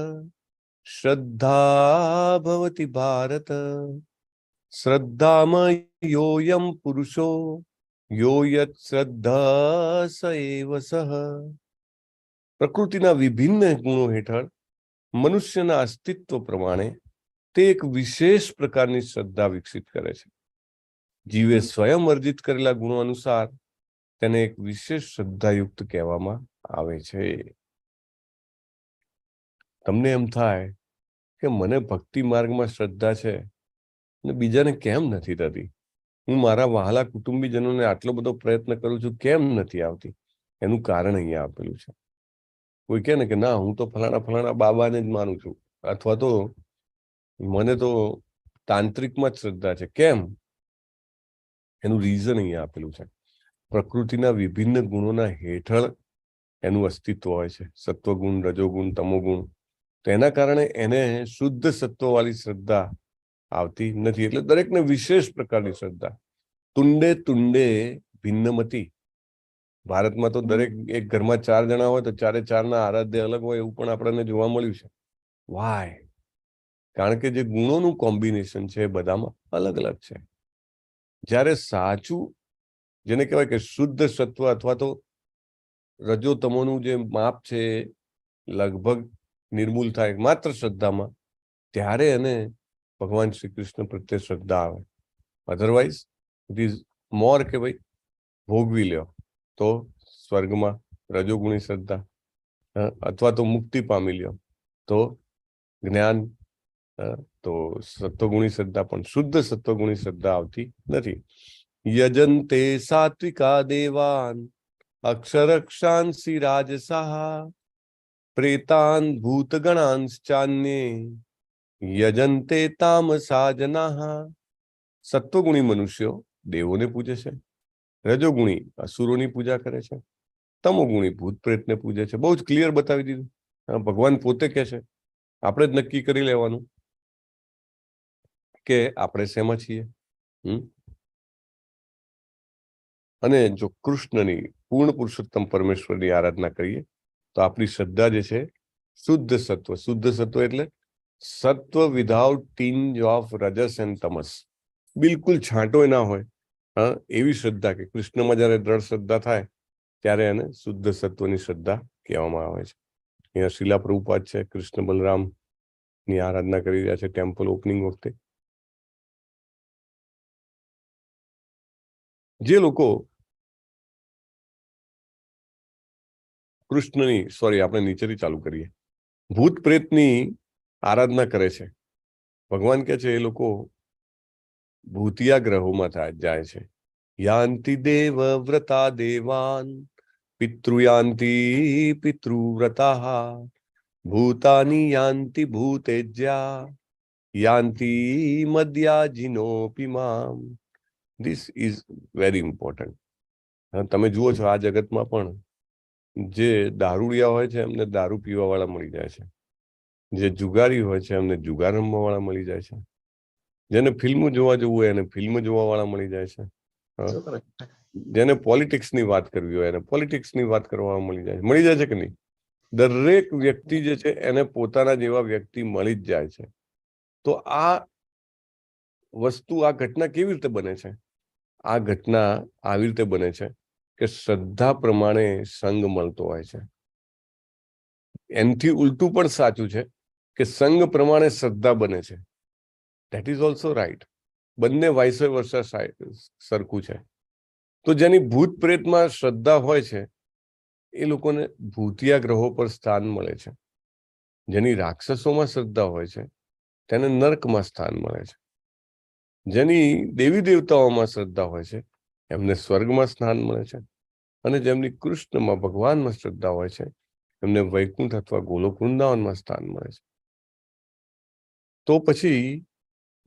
શ્રદ્ધા ભવતિ ભારત, શ્રદ્ધામાં યોયમ પુરુષો યો યત શ્રદ્ધા સ એવ સહ. પ્રકૃતિના વિભિન્ન ગુણો હેઠળ મનુષ્યના અસ્તિત્વ પ્રમાણે તે એક વિશેષ પ્રકારની શ્રદ્ધા વિકસિત કરે છે. જીવે સ્વયં અર્જિત કરેલા ગુણો અનુસાર તેને એક વિશેષ શ્રદ્ધાયુક્ત કહેવામાં આવે છે. તમને એમ થાય કે મને ભક્તિ માર્ગમાં શ્રદ્ધા છે અને બીજાને કેમ નથી થતી? હું મારા વહાલા કુટુંબીજનોને આટલો બધો પ્રયત્ન કરું છું, કેમ નથી આવતી? એનું કારણ અહીંયા આપેલું છે. કોઈ કહે ને કે ના, હું તો ફલાણા બાબાને જ માનું છું, અથવા તો મને તો તાંત્રિકમાં જ શ્રદ્ધા છે. કેમ? એનું રીઝન અહીંયા આપેલું છે. પ્રકૃતિના વિભિન્ન ગુણોના હેઠળ એનું અસ્તિત્વ હોય છે. સત્વગુણ, રજોગુણ, તમોગુણ. તો એના કારણે એને શુદ્ધ સત્વવાળી શ્રદ્ધા આવતી નથી. એટલે દરેકને વિશેષ પ્રકારની શ્રદ્ધા. તુંડે તુંડે ભિન્નમતી. ભારતમાં તો દરેક એક ઘરમાં 4 જણા હોય તો 4 આરાધ્ય અલગ હોય, એવું પણ આપણને જોવા મળ્યું છે. વાય? કારણ કે જે ગુણોનું કોમ્બિનેશન છે એ બધામાં અલગ અલગ છે. જ્યારે સાચું જેને કહેવાય કે શુદ્ધ સત્વ અથવા તો રજો તમોનું જે માપ છે લગભગ નિર્મૂલ થાય માત્ર શ્રદ્ધામાં, ત્યારે એને ભગવાન શ્રી કૃષ્ણ પ્રત્યે શ્રદ્ધા આવે. અધરવાઇઝ ઇટ ઇઝ મોર કે ભાઈ ભોગવી લ્યો તો સ્વર્ગમાં રજોગુણી શ્રદ્ધા, અથવા તો મુક્તિ પામી લ્યો તો જ્ઞાન, તો સત્વગુણી શ્રદ્ધા. પણ શુદ્ધ સત્વગુણી શ્રદ્ધા આવતી નથી. યજંતે સાત્વિકા દેવાન અક્ષરક્ષાંસી રાજસા, પ્રેતાન ભૂતગણાંશ્ચાન્યે યજંતે તામસા જનાઃ. સત્વગુણી મનુષ્યો દેવોને પૂજે છે, રજોગુણી અસુરોની પૂજા કરે છે, તમોગુણી ભૂત પ્રેતને પૂજે છે. બહુ જ ક્લિયર બતાવી દીધું. ભગવાન પોતે કહે છે, આપણે જ નક્કી કરી લેવાનું કે આપણે શેમાં છીએ. અને જો કૃષ્ણની પૂર્ણ પુરુષોત્તમ પરમેશ્વરની આરાધના કરીએ તો આપણી શ્રદ્ધા જે છે શુદ્ધ સત્વ. શુદ્ધ સત્વ એટલે સત્વ વિધાઉટ ટિંજ ઓફ રજસ એન્ડ તમસ. બિલકુલ છાંટો ના હોય એવી શ્રદ્ધા, કે કૃષ્ણમાં જયારે દ્રઢ શ્રદ્ધા થાય ત્યારે એને શુદ્ધ સત્વની શ્રદ્ધા કહેવામાં આવે છે. અહીંયા શીલા પ્રભુપાદ છે, કૃષ્ણ બલરામ ની આરાધના કરી રહ્યા છે ટેમ્પલ ઓપનિંગ વખતે. જે લોકો કૃષ્ણની, સોરી આપણે નીચેથી ચાલુ કરીએ, ભૂત પ્રેતની આરાધના કરે છે, ભગવાન કહે છે એ લોકો ભૂતિયા ગ્રહોમાં જાય છે. યાંતિ દેવ વ્રતા દેવાન પિતૃયાંતિ પિતૃવ્રતા ભૂતાની યાંતિ ભૂતેજ્યા યાંતિ મદ્યાજીનોપી મામ. This is very important. તમે જુઓ છો આ જગતમાં પણ જે દારૂડિયા હોય છે એમને દારૂ પીવા વાળા મળી જાય છે, જે જુગારી હોય છે એમને જુગાર રમવા વાળા મળી જાય છે, જેને ફિલ્મ જોવા જવું હોય એને ફિલ્મ જોવા વાળા મળી જાય છે, જેને પોલિટિક્સ ની વાત કરવી હોય એને પોલિટિક્સ ની વાત કરવા મળી જાય છે કે નહીં? દરેક વ્યક્તિ જે છે એને પોતાના જેવા વ્યક્તિ મળી જ જાય છે. તો આ વસ્તુ, આ ઘટના કેવી રીતે બને છે? આ ઘટના આવી રીતે બને છે કે શ્રદ્ધા પ્રમાણે સંગ મળતો હોય છે. એનથી ઉલટું પણ સાચું છે કે સંગ પ્રમાણે શ્રદ્ધા બને છે. That is also right. બંને વાઇસ વર્સા સરખું છે. તો જેની ભૂત પ્રેતમાં શ્રદ્ધા હોય છે એ લોકોને ભૂતિયા ગ્રહો પર સ્થાન મળે છે. જેની રાક્ષસોમાં શ્રદ્ધા હોય છે તેને નર્કમાં સ્થાન મળે છે. જેની દેવી દેવતાઓમાં શ્રદ્ધા હોય છે એમને સ્વર્ગમાં સ્થાન મળે છે. અને જેમની કૃષ્ણમાં ભગવાનમાં શ્રદ્ધા હોય છે એમને વૈકુંઠ અથવા ગોલોક વૃંદાવનમાં સ્થાન મળે છે. તો પછી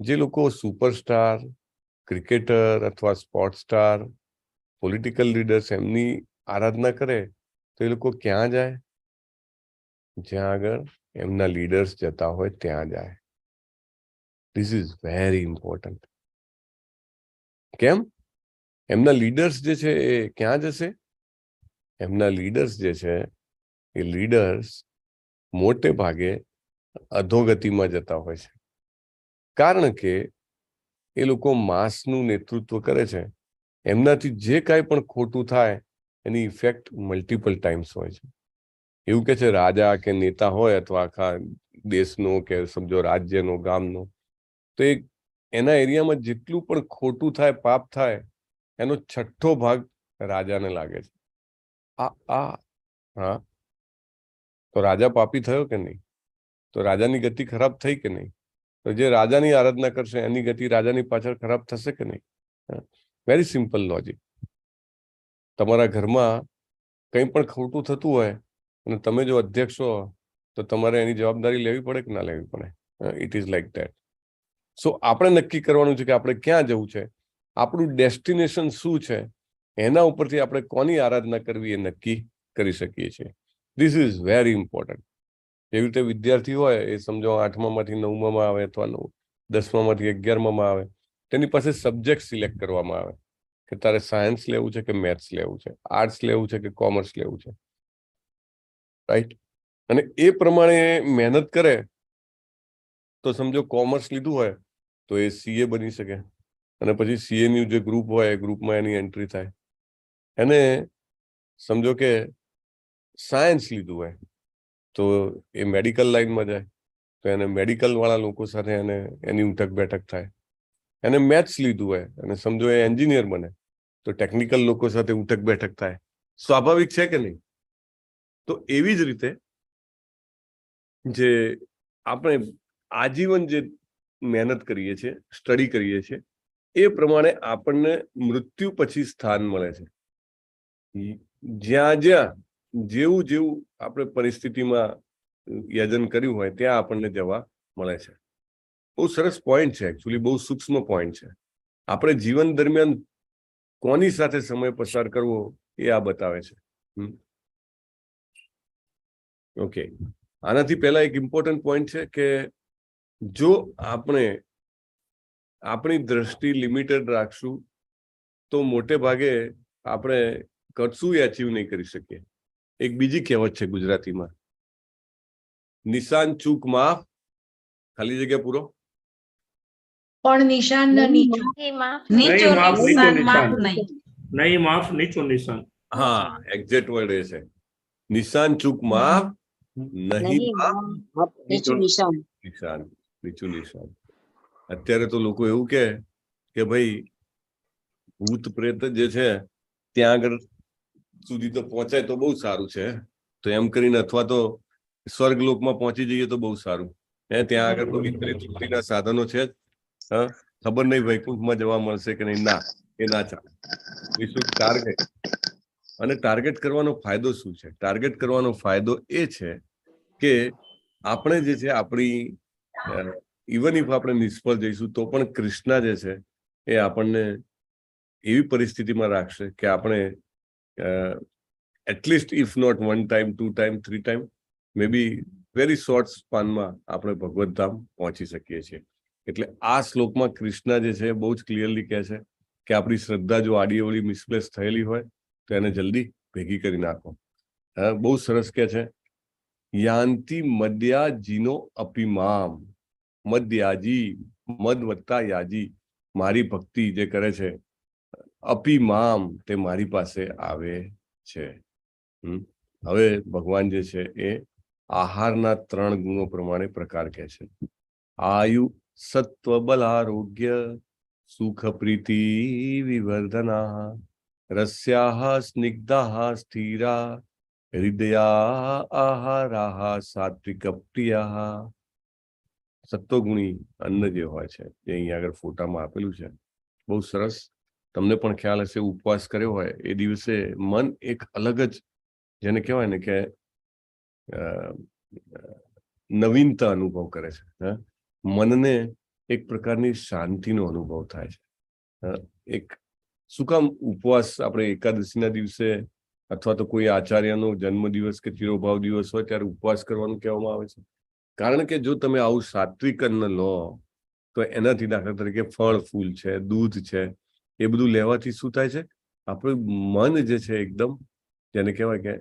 જે લોકો સુપરસ્ટાર, ક્રિકેટર અથવા સ્પોર્ટ સ્ટાર, પોલિટિકલ લીડર્સ એમની આરાધના કરે તો એ લોકો ક્યાં જાય? જ્યાં આગળ એમના લીડર્સ જતા હોય ત્યાં જાય. This is very important. કેમ? એમના લીડર્સ જે છે એ ક્યાં જશે? એમના લીડર્સ જે છે એ લીડર્સ મોટે ભાગે અધોગતિમાં જતા હોય છે. કારણ કે એ લોકો માસનું નેતૃત્વ કરે છે. એમનાથી જે કાંઈ પણ ખોટું થાય એની ઇફેક્ટ મલ્ટિપલ ટાઈમ્સ હોય છે. એવું કે છે રાજા કે નેતા હોય અથવા આખા દેશનો કે સમજો રાજ્યનો, ગામનો, તો એના એરિયામાં જેટલું પણ ખોટું થાય, પાપ થાય, એનો 6ઠ્ઠો ભાગ રાજાને લાગે છે. હા, તો રાજા પાપી થયો કે નહીં? તો રાજાની ગતિ ખરાબ થઈ કે નહીં? તો જે રાજાની આરાધના કરશે એની ગતિ રાજાની પાછળ ખરાબ થશે કે નહીં? Very simple logic. તમારા ઘરમાં કંઈ પણ ખોટું થતું હોય અને તમે જો અધ્યક્ષ હો તો તમારે એની જવાબદારી લેવી પડે કે ના લેવી પડે? It is like that. So આપણે નક્કી કરવાનું છે કે આપણે ક્યાં જવું છે, આપણું ડેસ્ટિનેશન શું છે, એના ઉપરથી આપણે કોની આરાધના કરવી એ નક્કી કરી શકીએ છીએ. This is very important. જેવી રીતે વિદ્યાર્થી હોય એ સમજો 8મામાંથી 9મામાં આવે અથવા 10મામાંથી 11મામાં આવે, તેની પાસે સબ્જેક્ટ સિલેક્ટ કરવામાં આવે કે તારે સાયન્સ લેવું છે કે મેથ્સ લેવું છે, આર્ટ્સ લેવું છે કે કોમર્સ લેવું છે, રાઈટ? અને એ પ્રમાણે મહેનત કરે તો સમજો કોમર્સ લીધું હોય તો એ સીએ બની શકે. અને પછી સીએનું જે ગ્રુપ હોય એ ગ્રુપમાં એની એન્ટ્રી થાય. એને સમજો કે સાયન્સ લીધું હોય તો એ મેડિકલ લાઈનમાં જાય તો એને મેડિકલ વાળા લોકો સાથે એની ઉઠક બેઠક થાય. એને મેથ્સ લીધું હોય અને સમજો એ એન્જિનિયર બને તો ટેકનિકલ લોકો સાથે ઉઠક બેઠક થાય. સ્વાભાવિક છે કે નહીં? તો એવી જ રીતે જે આપણે આજીવન જે મહેનત કરીએ છીએ, સ્ટડી કરીએ છીએ, એ પ્રમાણે આપણને મૃત્યુ પછી સ્થાન મળે છે. જ્યાં જેવું આપણે પરિસ્થિતિમાં યજન કર્યું હોય ત્યાં આપણને જવા મળે છે. બહુ સરસ પોઈન્ટ છે, એકચ્યુઅલી બહુ સૂક્ષ્મ પોઈન્ટ છે. આપણે જીવન દરમિયાન કોની સાથે સમય પસાર કરવો એ આ બતાવે છે. ઓકે, આનાથી પહેલા એક ઇમ્પોર્ટન્ટ પોઈન્ટ છે કે જો આપણે આપણી દ્રષ્ટિ લિમિટેડ રાખશું તો મોટે ભાગે આપણે કશું અચીવ નહીં કરી શકીએ. એક બીજી કહેવત છે ગુજરાતીમાં, નિશાન ચૂક માફ, ખાલી જગ્યા પૂરો. પણ નિશાન નહીં માફ નીચું નિશાન. હા, એક્ઝેક્ટ વર્ડ એ છે. નિશાન ચૂક માફ, નહીં માફ નીચું નિશાન. અત્યારે તો લોકો એવું કે ભાઈ ભૂત પ્રેત જે છે ત્યાં આગળ સુધી તો પહોંચાય તો બહુ સારું છે, તો એમ કરીને અથવા તો સ્વર્ગલોકમાં પહોંચી જઈએ તો બહુ સારું. ત્યાં આગળ તો વિપરીત વૃત્તિના સાધનો છે જ. ખબર નહીં વૈકુંઠમાં જવા મળશે કે નહીં. ના, એ ના ચાલે. વિશ્વ ટાર્ગેટ. અને ટાર્ગેટ કરવાનો ફાયદો શું છે? ટાર્ગેટ કરવાનો ફાયદો એ છે કે આપણે જે છે આપણી ઇવન ઇફ આપણે નિષ્ફળ જઈશું તો પણ કૃષ્ણ જે છે એ આપણને એવી પરિસ્થિતિમાં રાખશે કે આપણે at least if not 1 time, 2 time, 3 time, may be very short સ્પાનમાં આપણે ભગવત ધામ પહોંચી શકીએ છીએ. એટલે આ શ્લોકમાં કૃષ્ણ જે છે બહુ જ ક્લિયરલી કહે છે કે આપણી શ્રદ્ધા જો આડી અવળી મિસપ્લેસ થયેલી હોય તો એને જલ્દી ભેગી કરી નાખો. બહુ સરસ કહે છે, યાંતિ મદ્યાજીનો અપિમામ. મદ્યાજી, મદ વત્તા યાજી, મારી ભક્તિ જે કરે છે, અપિમામ, તે મારી પાસે આવે છે. હવે ભગવાન જે છે એ આહારના 3 ગુણો પ્રમાણે પ્રકાર કહે છે. આયુ, સત્વ, બલ, આરોગ્ય, સુખ, પ્રીતિ, વિવર્ધના, રસ્યાહ, સ્નિગ્ધાહ, સ્થિરા, હૃદયા, આહારાહ, સાત્વિક, પ્રિયાહ. સત્વગુણી અન્ન જે હોય છે, જે અહીંયા આગળ ફોટામાં આપેલું છે, બહુ સરસ. તમને પણ ખ્યાલ હશે, ઉપવાસ કર્યો હોય એ દિવસે મન એક અલગ જ, જેને કહેવાય ને કે નવીનતા અનુભવ કરે છે. મનને એક પ્રકારની શાંતિનો અનુભવ થાય છે. એક શું કામ ઉપવાસ આપણે એકાદશીના દિવસે અથવા તો કોઈ આચાર્યનો જન્મદિવસ કે તિરોભાવ દિવસ હોય ત્યારે ઉપવાસ કરવાનું કહેવામાં આવે છે? કારણ કે જો તમે આવું સાત્વિક અન્ન લો તો એનાથી દાખલા તરીકે ફળ ફૂલ છે, દૂધ છે, એ બધું લેવાથી શું થાય છે, આપણું મન જે છે એકદમ, જેને કહેવાય કે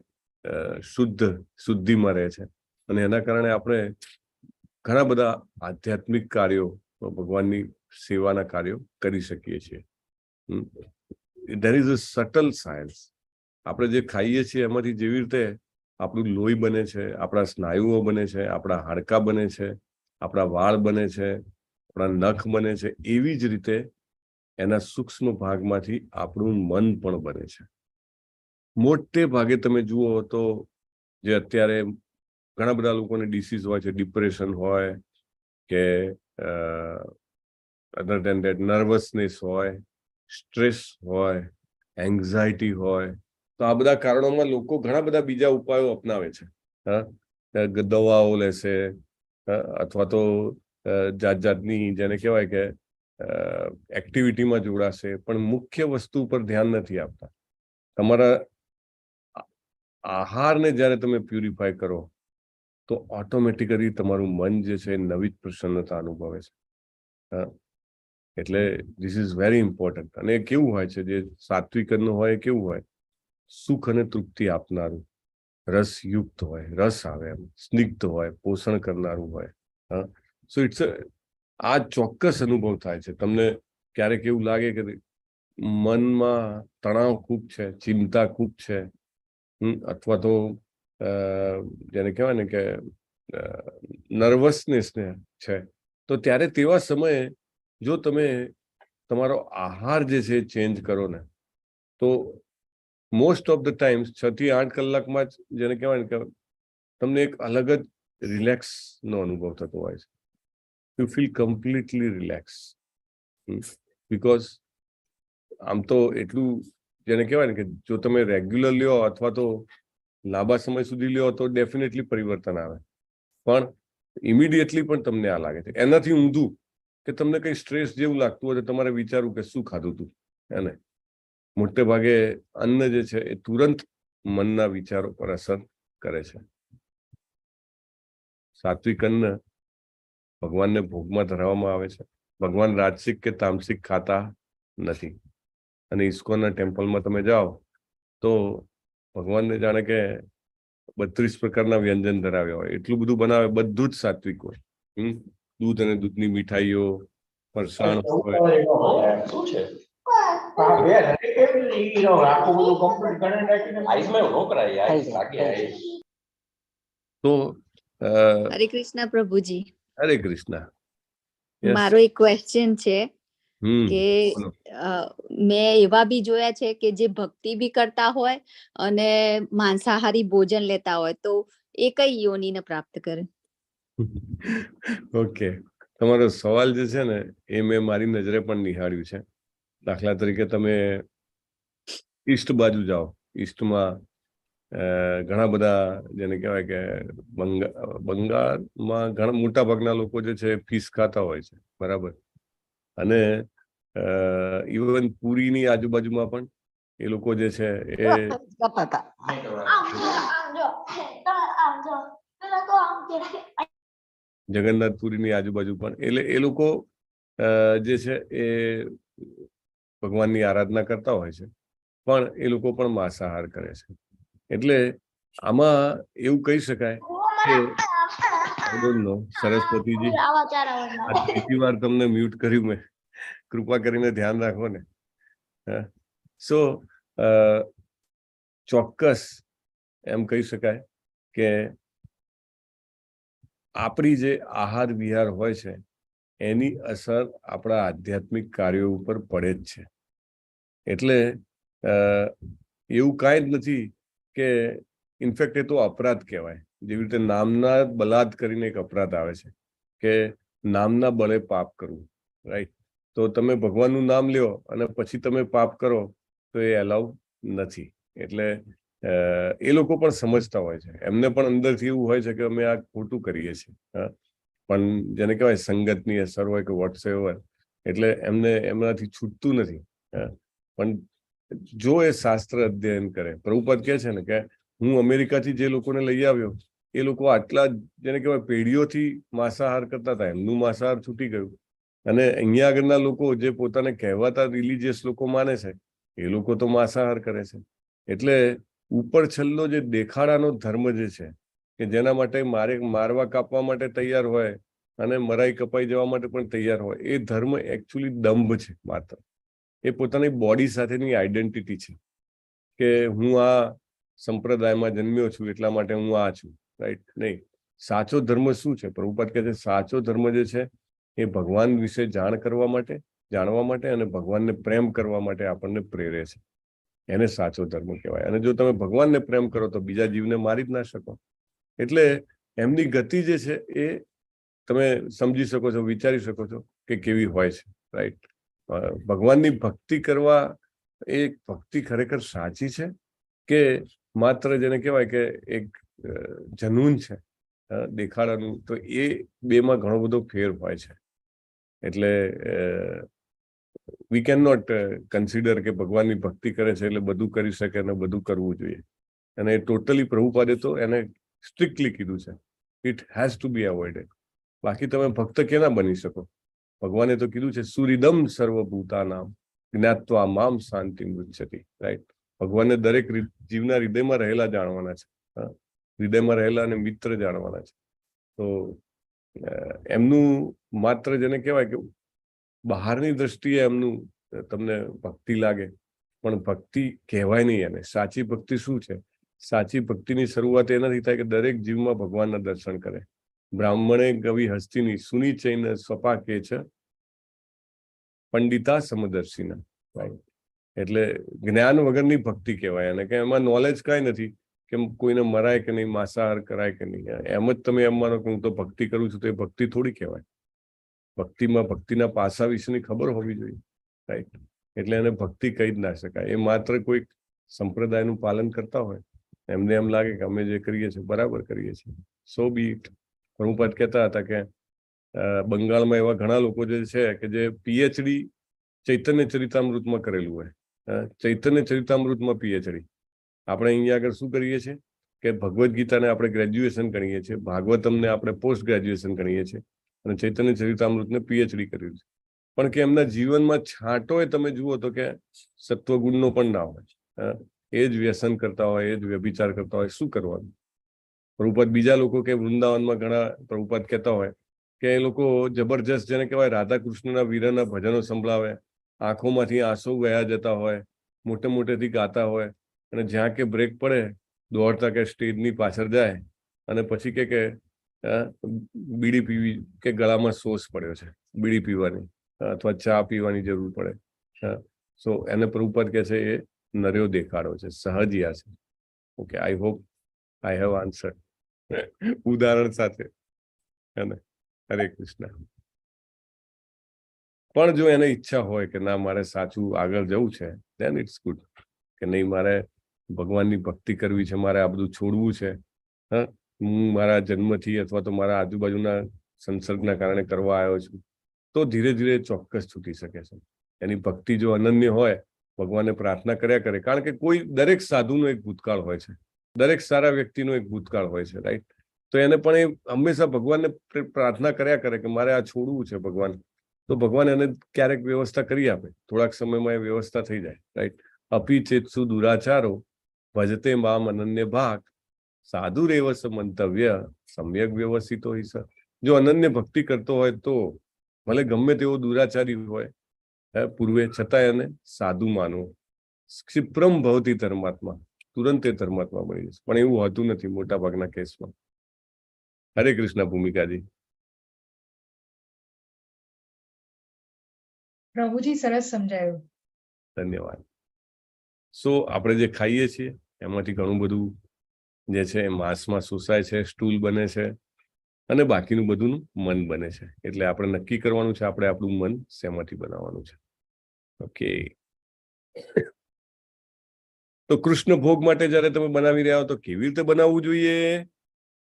શુદ્ધિમાં રહે છે. અને એના કારણે આપણે ઘણા બધા આધ્યાત્મિક કાર્યો, ભગવાનની સેવાના કાર્યો કરી શકીએ છીએ. There is a subtle science. આપણે જે ખાઈએ છીએ એમાંથી જેવી રીતે આપણું લોહી બને છે, આપણા સ્નાયુઓ બને છે, આપણા હાડકાં બને છે, આપણા વાળ બને છે, આપણા નખ બને છે, એવી જ રીતે એના સૂક્ષ્મ ભાગમાંથી આપણું મન પણ બને છે. મોટે ભાગે તમે જુઓ તો જે અત્યારે ઘણા બધા લોકોને ડિસીઝ હોય છે, ડિપ્રેશન હોય કે અધર ધેન ધેટ નર્વસનેસ હોય, સ્ટ્રેસ હોય, એન્ઝાયટી હોય, તો આ બધા કારણોમાં લોકો ઘણા બધા બીજા ઉપાયો અપનાવે છે. દવાઓ લેશે અથવા તો જાત જાતની, જેને કહેવાય કે એક્ટિવિટીમાં જોડાશે, પણ મુખ્ય વસ્તુ પર ધ્યાન નથી આપતા. તમારા આહારને જ્યારે તમે પ્યુરિફાય કરો તો ઓટોમેટિકલી તમારું મન જે છે નવી જ પ્રસન્નતા અનુભવે છે. એટલે ધીસ ઇઝ વેરી ઇમ્પોર્ટન્ટ. અને કેવું હોય છે, જે સાત્વિક અન્ન હોય કેવું હોય, સુખ અને તૃપ્તિ આપનારું, રસયુક્ત હોય, રસ આવે એમ, સ્નિગ્ધ હોય, પોષણ કરનારું હોય. સો ઇટ્સ આ ચોક્કસ અનુભવ થાય છે. તમને ક્યારેક એવું લાગે કે મનમાં તણાવ ખૂબ છે, ચિંતા ખૂબ છે, અથવા તો જેને કહેવાય ને કે નર્વસનેસ ને છે, તો ત્યારે તેવા સમયે જો તમે તમારો આહાર જે છે ચેન્જ કરો ને, તો મોસ્ટ ઓફ ધ ટાઈમ્સ 6 થી 8 કલાકમાં જ, જેને કહેવાય ને કે તમને એક અલગ જ રિલેક્સ નો અનુભવ થતો હોય છે. You feel completely relax. Because આમ તો એટલું, જેને કહેવાય ને કે જો તમે રેગ્યુલર લ્યો અથવા તો લાંબા સમય સુધી લ્યો તો ડેફિનેટલી પરિવર્તન આવે, પણ ઇમિડિયેટલી પણ તમને આ લાગે છે. એનાથી ઊંધું કે તમને કંઈ સ્ટ્રેસ જેવું લાગતું હોય તો તમારે વિચારવું કે શું ખાધું હતું. એને મોટે ભાગે અન્ન જે છે એ તુરંત મનના વિચારો પર અસર કરે છે. સાત્વિક અન્ન ભગવાનને ભોગમાં ધરાવવામાં આવે છે. ભગવાન રાજસિક કે તામસિક ખાતા નથી. અને ઇસ્કોનના ટેમ્પલમાં તમે જાઓ તો ભગવાનને જાણે કે 32 પ્રકારના વ્યંજન ધરાવ્યા હોય, એટલું બધું બનાવે, બધું જ સાત્વિક હોય. દૂધ અને દૂધની મીઠાઈઓ, ફરસાણ હોય. તો હરે કૃષ્ણ પ્રભુજી. હરે કૃષ્ણ. મારો એક ક્વેશ્ચન છે કે મેં એવા બી જોયા છે કે જે ભક્તિ બી કરતા હોય અને માંસાહારી ભોજન લેતા હોય, તો એ કઈ યોનિને પ્રાપ્ત કરે? ઓકે, તમારો સવાલ જે છે ને એ મેં મારી નજરે પણ નિહાળ્યું છે. દાખલા તરીકે તમે ઈસ્ટ બાજુ જાઓ, ઈસ્ટમાં ઘણા બધા, જેને કહેવાય કે બંગાળમાં ઘણા મોટા ભાગના લોકો જે છે ફિશ ખાતા હોય છે, બરાબર. અને ઇવન પુરીની આજુબાજુમાં પણ એ લોકો જે છે એ જગન્નાથપુરીની આજુબાજુ પણ, એટલે એ લોકો જે છે એ ભગવાનની આરાધના કરતા હોય છે, પણ એ લોકો પણ માંસાહાર કરે છે. એટલે આમાં એવું કહી શકાય કે સરસ્વતીજી, આ ત્રીજી વાર તમને મ્યુટ કર્યું મેં, કૃપા કરીને ધ્યાન રાખો ને. સો ચોક્કસ એમ કહી શકાય કે આપણી જે આહાર વિહાર હોય છે એની અસર આપણા આધ્યાત્મિક કાર્યો ઉપર પડે જ છે. એટલે એવું કાંઈ જ નથી કે ઇનફેક્ટ એ તો અપરાધ કહેવાય. જેવી રીતે નામના બલાદ કરીને એક અપરાધ આવે છે કે નામના બળે પાપ કરવું, રાઈટ? તો તમે ભગવાનનું નામ લ્યો અને પછી તમે પાપ કરો તો એ એલાઉ નથી. એટલે એ લોકો પણ સમજતા હોય છે, એમને પણ અંદરથી એવું હોય છે કે અમે આ ખોટું કરીએ છીએ, પણ જેને કહેવાય સંગતની અસર હોય કે વોટ્સએવર, એટલે એમને એમનાથી છૂટતું નથી. પણ જો એ શાસ્ત્ર અધ્યયન કરે, પ્રભુપાદ કહે છે ને કે હું અમેરિકાથી જે લોકોને લઈ આવ્યો એ લોકો આટલા જેને કહેવાય પેઢીઓથી માંસાહાર કરતા હતા, એમનું માંસાહાર છૂટી ગયું. અને અહીંયા આગળના લોકો જે પોતાને કહેવાતા રિલિજિયસ લોકો માને છે એ લોકો તો માંસાહાર કરે છે. એટલે ઉપર છેલ્લો જે દેખાડાનો ધર્મ જે છે કે જેના માટે મારવા કાપવા માટે તૈયાર હોય અને મરાઈ કપાઈ જવા માટે પણ તૈયાર હોય, એ ધર્મ એકચ્યુઅલી દંભ છે માત્ર. એ પોતાની બોડી સાથેની આઈડેન્ટિટી છે કે હું આ સંપ્રદાયમાં જન્મ્યો છું એટલા માટે હું આ છું, રાઈટ? નહીં. સાચો ધર્મ શું છે? પ્રભુપાદ કહે છે સાચો ધર્મ જે છે એ ભગવાન વિશે જાણવા માટે અને ભગવાનને પ્રેમ કરવા માટે આપણને પ્રેરે છે. એને સાચો ધર્મ કહેવાય. અને જો તમે ભગવાનને પ્રેમ કરો તો બીજા જીવને મારી જ ના શકો. એટલે એમની ગતિ જે છે એ તમે સમજી શકો છો, વિચારી શકો છો કે કેવી હોય છે, રાઈટ? ભગવાનની ભક્તિ કરવા એ ભક્તિ ખરેખર સાચી છે કે માત્ર જેને કહેવાય કે એક જનૂન છે દેખાડાનું? તો એ બેમાં ઘણો બધો ફેર હોય છે. એટલે વી કેન નોટ કન્સિડર કે ભગવાનની ભક્તિ કરે છે એટલે બધું કરી શકે અને બધું કરવું જોઈએ. અને ટોટલી પ્રભુપાદે તો એને સ્ટ્રિક્ટલી કીધું છે, ઇટ હેઝ ટુ બી અવોઇડેડ. બાકી તમે ભક્ત કેના બની શકો? ભગવાને તો કીધું છે સુરિદમ સર્વભૂતાનામ જ્ઞાત્વા મામ શાંતિ મૃચ્છતિ, રાઈટ? ભગવાનને દરેક જીવના હૃદયમાં રહેલા જાણવાના છે, હૃદયમાં રહેલા અને મિત્ર જાણવાના છે. તો એમનું માત્ર જેને કહેવાય કે બહારની દ્રષ્ટિએ એમનું તમને ભક્તિ લાગે, પણ ભક્તિ કહેવાય નહીં એને. સાચી ભક્તિ શું છે? સાચી ભક્તિની શરૂઆત એનાથી થાય કે દરેક જીવમાં ભગવાનના દર્શન કરે. બ્રાહ્મણે કવિ હસ્તીની સુની ચૈન સ્વપાકે છે પંડિતા સમદર્શીના, રાઈટ? એટલે જ્ઞાન વગરની ભક્તિ કહેવાય અને કે એમાં નોલેજ કાંઈ નથી કે કોઈને મરાય કે નહીં, માંસાહાર કરાય કે નહીં. એમ જ તમે એમ માનો કે હું તો ભક્તિ કરું છું તો એ ભક્તિ થોડી કહેવાય. ભક્તિમાં ભક્તિના પાસા વિશેની ખબર હોવી જોઈએ, રાઈટ? એટલે એને ભક્તિ કહી જ ના શકાય. એ માત્ર કોઈક સંપ્રદાયનું પાલન કરતા હોય, એમને એમ લાગે કે અમે જે કરીએ છીએ બરાબર કરીએ છીએ, સો બી ઇટ. પ્રભુપાદ કહેતા હતા કે બંગાળમાં એવા ઘણા લોકો જે છે કે જે પીએચડી ચૈતન્ય ચરિતામૃતમાં કરેલું હોય, ચૈતન્ય ચરિતામૃતમાં પીએચડી. આપણે અહીંયા આગળ શું કરીએ છીએ કે ભગવદ્ ગીતાને આપણે ગ્રેજ્યુએશન ગણીએ છીએ, ભાગવતમને આપણે પોસ્ટ ગ્રેજ્યુએશન ગણીએ છીએ અને ચૈતન્ય ચરિતામૃતને પીએચડી કર્યું છે. પણ કે એમના જીવનમાં છાંટોય તમે જુઓ તો કે સત્વગુણનો પણ ના હોય. એ જ વ્યસન કરતા હોય, એ જ વ્યભિચાર કરતા હોય, શું કરવાનું? પ્રભુપાદ બીજા લોકો કે વૃંદાવનમાં ઘણા પ્રભુપાદ કહેતા હોય કે એ લોકો જબરજસ્ત જેને કહેવાય રાધા કૃષ્ણના વીરના ભજનો સંભળાવે, આંખોમાંથી આંસુ વહ્યા જતા હોય, મોટે મોટેથી ગાતા હોય, અને જ્યાં કે બ્રેક પડે દોડતા કે સ્ટેજની પાછળ જાય અને પછી કે બીડી પીવી કે ગળામાં સોસ પડ્યો છે બીડી પીવાની અથવા ચા પીવાની જરૂર પડે. સો એને પ્રભુપાદ કહે છે એ નર્યો દેખાડો છે, સહજિયા છે. Okay, I hope I have answer ઉદાહરણ સાથે. હરે કૃષ્ણ. પણ જો એને ઈચ્છા હોય કે ના મારે સાચું આગળ જવું છે, ધેન ઇટ્સ ગુડ. કે નહીં, મારે ભગવાનની ભક્તિ કરવી છે, મારે આ બધું છોડવું છે, હું મારા જન્મથી અથવા તો મારા આજુબાજુના સંસર્ગના કારણે કરવા આવ્યો છું, તો ધીરે ધીરે ચોક્કસ છૂટી શકે છે. એની ભક્તિ જો અનન્ય હોય, ભગવાનને પ્રાર્થના કર્યા કરે, કારણ કે દરેક સાધુનો એક ભૂતકાળ હોય છે, દરેક સારા વ્યક્તિનો એક ભૂતકાળ હોય છે, રાઈટ? તો એને પણ એ હંમેશા ભગવાનને પ્રાર્થના કર્યા કરે કે મારે આ છોડવું છે ભગવાન, તો ભગવાન એને ક્યારેક વ્યવસ્થા કરી આપે, થોડાક સમયમાં એ વ્યવસ્થા થઈ જાય, રાઈટ? અપી ચેતસુ દુરાચારો ભજતે મામ અનન્ય ભાગ સાધુ રેવસ મંતવ્ય સમ્યક વ્યવસ્થિતો હિસ. જો અનન્ય ભક્તિ કરતો હોય તો ભલે ગમે તેવો દુરાચારી હોય પૂર્વે, છતાં એને સાધુ માનવો. ક્ષિપ્રમ ભવતી ધર્માત્મા, તુરંત એ ધર્માત્મા બની જશે. પણ એવું હોતું નથી મોટા ભાગના કેસમાં. હરે કૃષ્ણ ભૂમિકાજી. પ્રભુજી સરસ સમજાયું. ધન્યવાદ. આપણે જે ખાઈએ છીએ એમાંથી ઘણું બધું જે છે માંસમાં શોષાય છે, સ્ટૂલ બને છે, અને બાકીનું બધું મન બને છે. એટલે આપણે નક્કી કરવાનું છે આપણે આપણું મન શેમાંથી બનાવવાનું છે. ઓકે. તો કૃષ્ણ ભોગ માટે જયારે તમે બનાવી રહ્યા હો તો કેવી રીતે બનાવવું જોઈએ?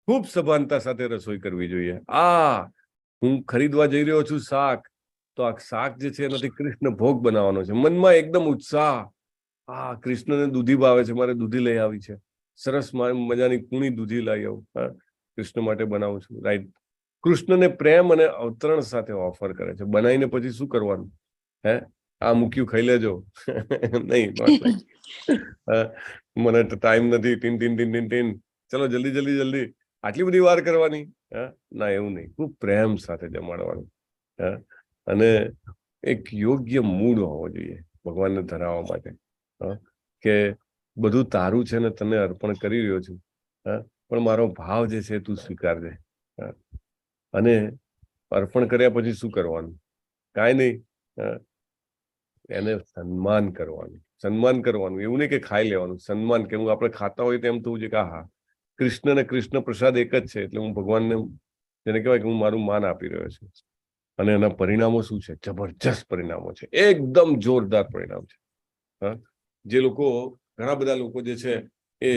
ખૂબ સભાનતા સાથે રસોઈ કરવી જોઈએ. હું ખરીદવા જઈ રહ્યો છું શાક, તો આ શાક જે છે એનાથી કૃષ્ણ ભોગ બનાવવાનો છે. મનમાં એકદમ ઉત્સાહ, કૃષ્ણને દૂધી ભાવે છે, મારે દૂધી લઈ આવી છે, સરસ મજાની કુણી દૂધી લઈ આવું, કૃષ્ણ માટે બનાવું છું. રાઈટ. કૃષ્ણને પ્રેમ અને અવતરણ સાથે ઓફર કરે છે. બનાવીને પછી શું કરવાનું? આ મૂક્યું ખાઈ લેજો. નહીં, મને તો ટાઈમ નથી, tin tin tin tin tin, ચલો જલ્દી જલ્દી જલ્દી, આટલી બધી વાર કરવાની? ના, એવું નહીં. ખૂબ પ્રેમ સાથે જમાડવાનું. અને એક યોગ્ય મૂડ હોવો જોઈએ ભગવાનને ધરાવવા માટે, કે બધું તારું છે ને તને અર્પણ કરી રહ્યો છું, પણ મારો ભાવ જે છે તું સ્વીકારજે. અને અર્પણ કર્યા પછી શું કરવાનું? કાંઈ નહીં, એને સન્માન કરવાનું. સન્માન કરવાનું, એવું નહીં કે ખાઈ લેવાનું. સન્માન, કે હું આપણે ખાતા હોય તેમ થવું છે કે હા, કૃષ્ણ ને કૃષ્ણ પ્રસાદ એક જ છે, એટલે હું ભગવાનને જેને કહેવાય કે હું મારું માન આપી રહ્યો છું. અને એના પરિણામો શું છે? જબરજસ્ત પરિણામો છે, એકદમ જોરદાર પરિણામ છે. જે લોકો, ઘણા બધા લોકો જે છે એ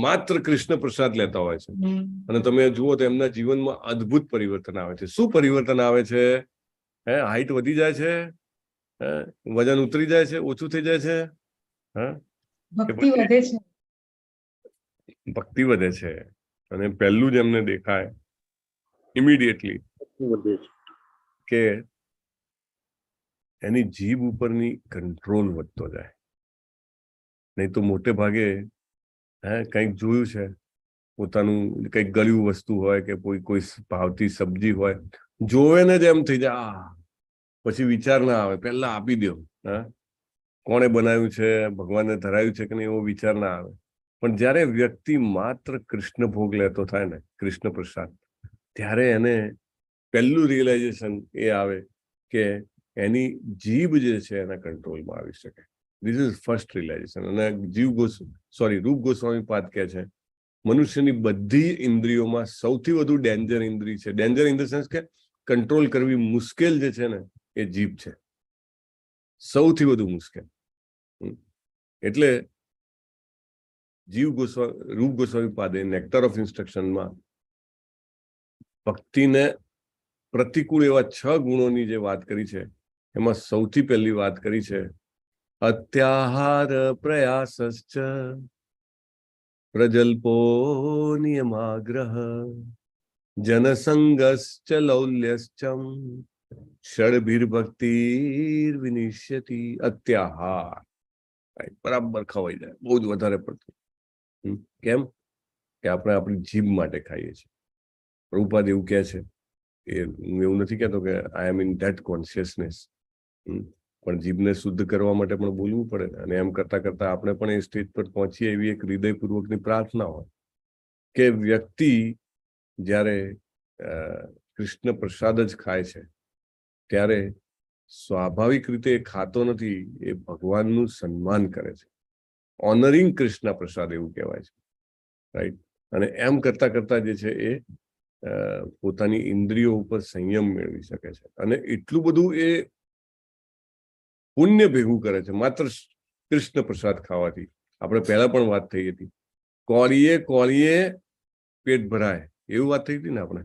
માત્ર કૃષ્ણ પ્રસાદ લેતા હોય છે, અને તમે જુઓ તો એમના જીવનમાં અદ્ભુત પરિવર્તન આવે છે. શું પરિવર્તન આવે છે? હાઈટ વધી જાય છે, વજન ઉતરી જાય છે, ઓછું થઈ જાય છે, ભક્તિ વધે છે. ભક્તિ વધે છે. અને પહેલું જ એમને દેખાય ઇમિડિયેટલી કે એની જીભ ઉપરની કંટ્રોલ વધતો જાય. નહીં તો મોટે ભાગે કંઈક જોયું છે, પોતાનું કંઈક ગળ્યું વસ્તુ હોય કે કોઈ ભાવતી સબ્જી હોય, જોવે ને જ એમ થઈ જાય, પછી વિચાર ના આવે, પહેલા આપી દો. કોણે બનાવ્યું છે, ભગવાનને ધરાયું છે કે નહીં, એવો વિચાર ના આવે. પણ જ્યારે વ્યક્તિ માત્ર કૃષ્ણ ભોગ લેતો થાય ને, કૃષ્ણ પ્રસાદ, ત્યારે એને પહેલું રિયલાઇઝેશન એ આવે કે એની જીભ જે છે એના કંટ્રોલમાં આવી શકે. This is first realisation. અને રૂપ ગોસ્વામી પાદ કહે છે, મનુષ્યની બધી ઇન્દ્રિયોમાં સૌથી વધુ ડેન્જર ઇન્દ્રિય છે. ડેન્જર ઇન ધ સેન્સ કે કંટ્રોલ કરવી મુશ્કેલ જે છે ને, એ જીભ છે, સૌથી વધુ મુશ્કેલ. એટલે રૂપ ગોસ્વામી પાદે નેક્ટર ઓફ ઇન્સ્ટ્રક્શનમાં ભક્તિને પ્રતિકૂળ એવા 6 ગુણોની જે વાત કરી છે, એમાં સૌથી પહેલી વાત કરી છે અત્યાહાર પ્રયાસશ્ચ પ્રજલ્પો નિયમાગ્રહ જનસંગશ્ચ લૌલ્યશ્ચમ ષડભિર્ભક્તિર્વિનિશ્યતિ. અત્યાહાર, બરાબર ખવાઈ જાય, બહુ જ વધારે પડતું. કેમ? કે આપણે આપણી જીભ માટે ખાઈએ છીએ. પ્રભુપાદ એવું કહે છે, હું એવું નથી કહેતો કે આઈ એમ ઇન ધેટ કોન્શિયસનેસ, પણ જીભને શુદ્ધ કરવા માટે પણ બોલવું પડે. અને એમ કરતા કરતા આપણે પણ એ સ્ટેજ પર પહોંચીએ એવી એક હૃદયપૂર્વકની પ્રાર્થના હોય કે વ્યક્તિ જ્યારે કૃષ્ણ પ્રસાદ જ ખાય છે, ત્યારે સ્વાભાવિક રીતે ખાતો નથી, એ ભગવાનનું સન્માન કરે છે. ઓનરિંગ કૃષ્ણ પ્રસાદ એવું કહેવાય છે, રાઈટ. અને એમ કરતા કરતા જે છે એ પોતાની ઇન્દ્રિયો ઉપર સંયમ મેળવી શકે છે. અને એટલું બધું એ પુણ્ય ભેગું કરે છે માત્ર કૃષ્ણ પ્રસાદ ખાવાથી. આપણે પહેલા પણ વાત થઈ હતી, કોળીએ પેટ ભરાય, એવું વાત થઈ હતી ને આપણે.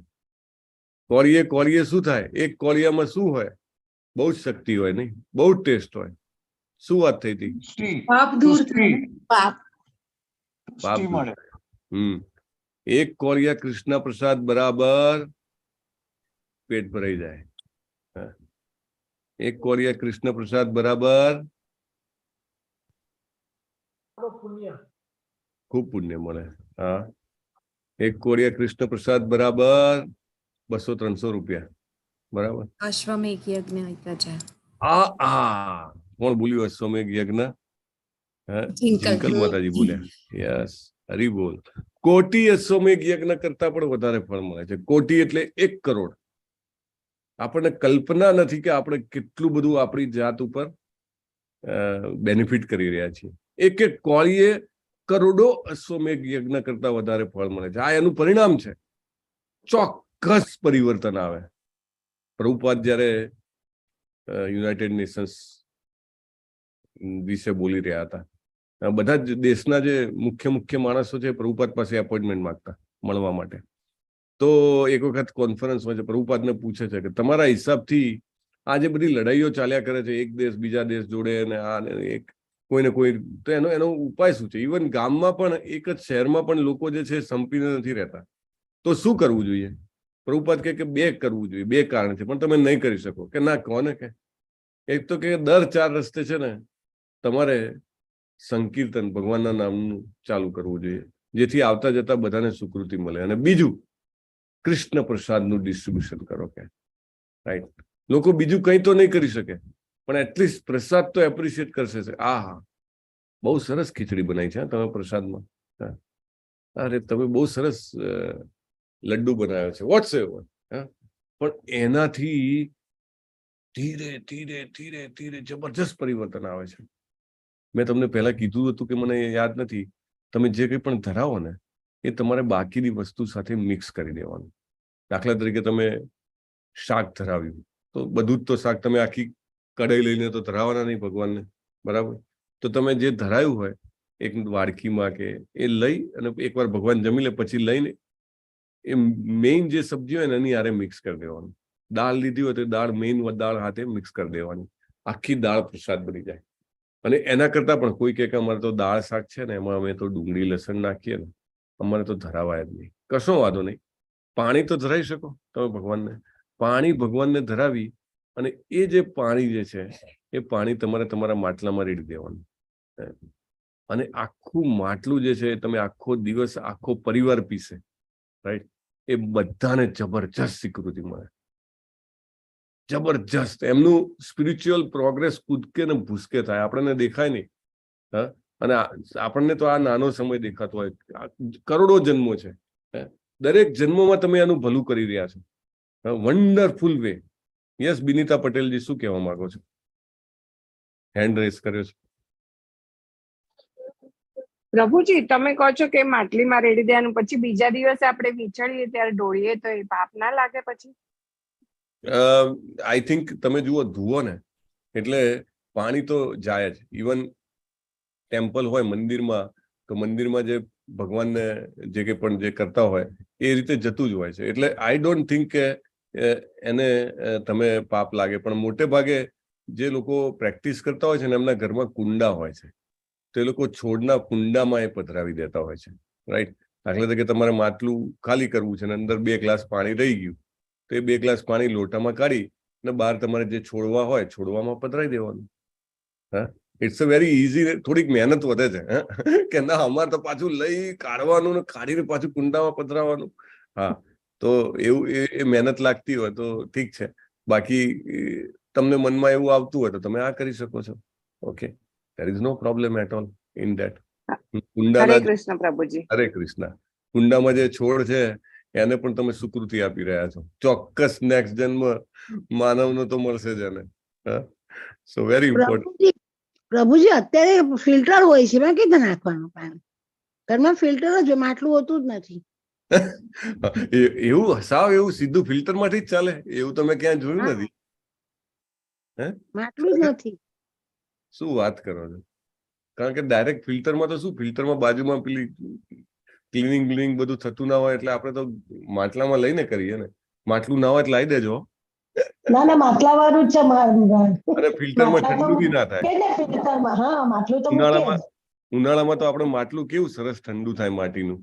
કોળીએ શું થાય? એક કોળિયામાં શું હોય? બહુ જ શક્તિ હોય, નહીં? બહુ જ ટેસ્ટ હોય. શું વાત થઈ હતી? પાપ દૂર થાય. પાપ મળે. એક કોળિયા કૃષ્ણ પ્રસાદ બરાબર પેટ ભરાઈ જાય. એક કોળિયા કૃષ્ણ પ્રસાદ બરાબર ખૂબ પુણ્ય મળે. એક કોળિયા કૃષ્ણ પ્રસાદ બરાબર 200-300 રૂપિયા, બરાબર. અશ્વમેઘ યજ્ઞ છે. કોણ બોલ્યું અશ્વમેઘ યજ્ઞ? જિંકલ માતાજી બોલ્યા. યસ, હરી બોલ. કોટી અશ્વમેઘ યજ્ઞ કરતા પણ વધારે ફળ મળે છે. કોટી એટલે 1 કરોડ. આપણને કલ્પના નથી કે આપણે કેટલું બધું આપણી જાત ઉપર બેનિફિટ કરી રહ્યા છીએ. એક કોળીએ કરોડો અશ્વમેઘ યજ્ઞ કરતા વધારે ફળ મળે છે. આ એનું પરિણામ છે. ચોક્કસ પરિવર્તન આવે. પ્રભુપાદ જયારે યુનાઇટેડ નેશન્સ વિશે બોલી રહ્યા હતા, બધા જ દેશના જે મુખ્ય માણસો છે પ્રભુપાદ પાસે એપોઇન્ટમેન્ટ માંગતા મળવા માટે. તો એક વખત કોન્ફરન્સમાં છે પ્રભુપાદને પૂછે છે કે તમારા હિસાબથી આ જે બધી લડાઈઓ ચાલ્યા કરે છે, એક દેશ બીજા દેશ જોડે અને આ એક કોઈને કોઈ, તો એનો ઉપાય શું છે? ઇવન ગામમાં પણ, એક જ શહેરમાં પણ લોકો જે છે સંપીને નથી રહેતા. તો શું કરવું જોઈએ? પ્રભુપાદ કે 2 કરવું જોઈએ. 2 કારણ છે, પણ તમે નહીં કરી શકો. કે ના, કોને કે? એક તો કે દર 4 રસ્તે છે ને તમારે સંકીર્તન ભગવાનના નામનું ચાલુ કરવું જોઈએ, જેથી આવતા જતા બધાને સુકૃતિ મળે. અને બીજું, કૃષ્ણ પ્રસાદનું ડિસ્ટ્રીબ્યુશન કરો. કે રાઈટ, લોકો બીજું કંઈ તો નહીં કરી શકે, પણ એટલીસ્ટ પ્રસાદ તો એપ્રિશિએટ કરશે. હા, બહુ સરસ ખીચડી બનાવી છે તમે પ્રસાદમાં. અરે તમે બહુ સરસ લડ્ડુ બનાવ્યો છે, વોટ્સ એવર. પણ એનાથી ધીરે ધીરે ધીરે ધીરે જબરજસ્ત પરિવર્તન આવે છે. મેં તમને પહેલા કીધું હતું કે મને યાદ નથી, તમે જે કંઈ પણ ધરાવો ને એ તમારે બાકીની વસ્તુ સાથે મિક્સ કરી દેવાનું. દાખલા તરીકે તમે શાક ધરાવ્યું, તો બધું જ તો શાક તમે આખી કઢાઈ લઈને તો ધરાવવાના નહીં ભગવાનને, બરાબર? તો તમે જે ધરાયું હોય એક વાડકીમાં કે એ લઈ અને એકવાર ભગવાન જમી લે પછી લઈને એ મેઇન જે સબ્જી હોય ને એની હારે મિક્સ કરી દેવાનું. દાળ લીધી હોય તો દાળ, મેઇન દાળ હાથે મિક્સ કરી દેવાની. આખી દાળ પ્રસાદ બની જાય. અને એના કરતા પણ કોઈ કહે કે અમારે તો દાળ શાક છે ને એમાં અમે તો ડુંગળી લસણ નાખીએ ને, અમારે તો ધરાવાય જ નહીં. કશો વાંધો નહીં, પાણી તો ધરાવી શકો તમે ભગવાનને. પાણી ભગવાનને ધરાવી અને એ જે પાણી જે છે એ પાણી તમારે તમારા માટલામાં રેડી દેવાનું. અને આખું માટલું જે છે તમે આખો દિવસ આખો પરિવાર પીશે, રાઈટ? એ બધાને જબરજસ્ત સ્વીકૃતિ મળે, જબરજસ્ત. એમનું સ્પિરિચ્યુઅલ પ્રોગ્રેસ કૂદકે ને ભૂસકે થાય, આપણને દેખાય નહીં. અને આપણને તો આ નાનો સમય દેખાતો હોય, કરોડો જન્મો છે. દરેક જન્મોમાં તમે આનું ભલું કરી રહ્યા છો. Wonderful way. યસ, બિનિતા પટેલજી, શું કહેવા માંગો છો? હેન્ડ રેઝ કર્યો છે. પ્રભુજી, તમે કહો છો કે માટલીમાં રેડી દેવાનું, પછી બીજા દિવસે આપણે વિચળીએ ત્યારે ઢોળીએ તો એ પાપ ના લાગે પછી? આઈ થિંક તમે જુઓ, ધુઓ ને એટલે પાણી તો જાય જ. ઇવન ટેમ્પલ હોય મંદિરમાં, તો મંદિરમાં જે ભગવાનને જે કંઈ પણ જે કરતા હોય એ રીતે જતું જ હોય છે. એટલે આઈ ડોન્ટ થિંક કે એને તમે પાપ લાગે. પણ મોટે ભાગે જે લોકો પ્રેક્ટિસ કરતા હોય છે ને એમના ઘરમાં કુંડા હોય છે, તો એ લોકો છોડના કુંડામાં એ પધરાવી દેતા હોય છે, રાઈટ? દાખલા તરીકે તમારે માટલું ખાલી કરવું છે ને અંદર 2 ગ્લાસ પાણી રહી ગયું, તો એ 2 ગ્લાસ પાણી લોટામાં કાઢી અને બહાર તમારે જે છોડવા હોય છોડવામાં પધરાવી દેવાનું. It's a very easy. થોડીક મહેનત વધે છે કે ના, અમારે તો પાછું લઈ કાઢવાનું ને કાઢીને પાછું કુંડામાં પધરાવવાનું. હા, તો એવું એ મહેનત લાગતી હોય તો ઠીક છે. બાકી તમને મનમાં એવું આવતું હોય તો તમે આ કરી શકો છો. Okay, there is no problem at all in that. હરે કૃષ્ણ પ્રભુજી. હરે કૃષ્ણ. કુંડામાં જે છોડ છે એને પણ તમે સુકૃતિ આપી રહ્યા છો. ચોક્કસ નેક્સ્ટ જન્મ માનવનો તો મળશે જ એને. સો વેરી ઇમ્પોર્ટન્ટ. પ્રભુજી, અત્યારે ફિલ્ટર હોય છે, એમાં કેવી રીતે નાખવાનું પાણી? ઘરમાં ફિલ્ટર જ, માટલું હોતું જ નથી. એવું સાવ એવું સીધું ફિલ્ટર માંથી જ ચાલે એવું તમે ક્યાં જોયું નથી? માટલું જ નથી. શું વાત કરો છો? કારણ કે ડાયરેક્ટ ફિલ્ટરમાં તો શું, ફિલ્ટરમાં બાજુમાં પેલી ક્લિનિંગ બધું થતું ના હોય, એટલે આપણે તો માટલામાં લઈને કરીએ ને. માટલું ના હોય એટલે લાવી દેજો. ના ના, માટલા વાળું જ છે મારું. અને ફિલ્ટરમાં ઠંડુ બી ના થાય. હા, માટલું તો ઉનાળામાં તો આપણે માટલું કેવું સરસ ઠંડુ થાય માટીનું.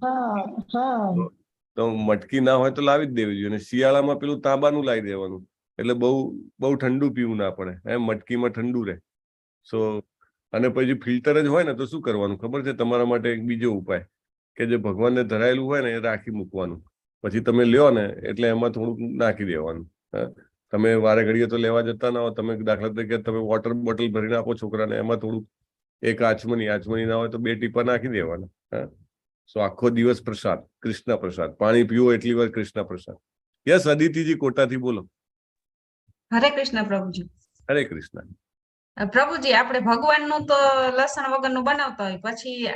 તો મટકી ના હોય તો લાવી જ દેવી જોઈએ. અને શિયાળામાં પેલું તાંબાનું લાવી દેવાનું, એટલે બહુ ઠંડુ પીવું ના પડે. મટકીમાં ઠંડુ રહે. સો અને પછી ફિલ્ટર જ હોય ને તો શું કરવાનું ખબર છે તમારા માટે? એક બીજો ઉપાય કે જે ભગવાનને ધરાયેલું હોય ને એ રાખી મૂકવાનું. પછી તમે લ્યો ને એટલે એમાં થોડુંક નાખી દેવાનું. તમે વારે ઘડીએ તો લેવા જતા ના હો. તમે દાખલા તરીકે તમે વોટર બોટલ ભરીને આપો છોકરાને, એમાં થોડુંક એક આચમની ના હોય તો 2 ટીપા નાખી દેવાના. સો આખો દિવસ પ્રસાદ, કૃષ્ણ પ્રસાદ. પાણી પીવો એટલી વાર કૃષ્ણ પ્રસાદ. યસ, અદિતિજી કોટાથી બોલો. હરે કૃષ્ણ પ્રભુજી. હરે કૃષ્ણ. પ્રભુજી, આપણે ભગવાનનું તો લસણ વગરનું બનાવતા હોય, પછી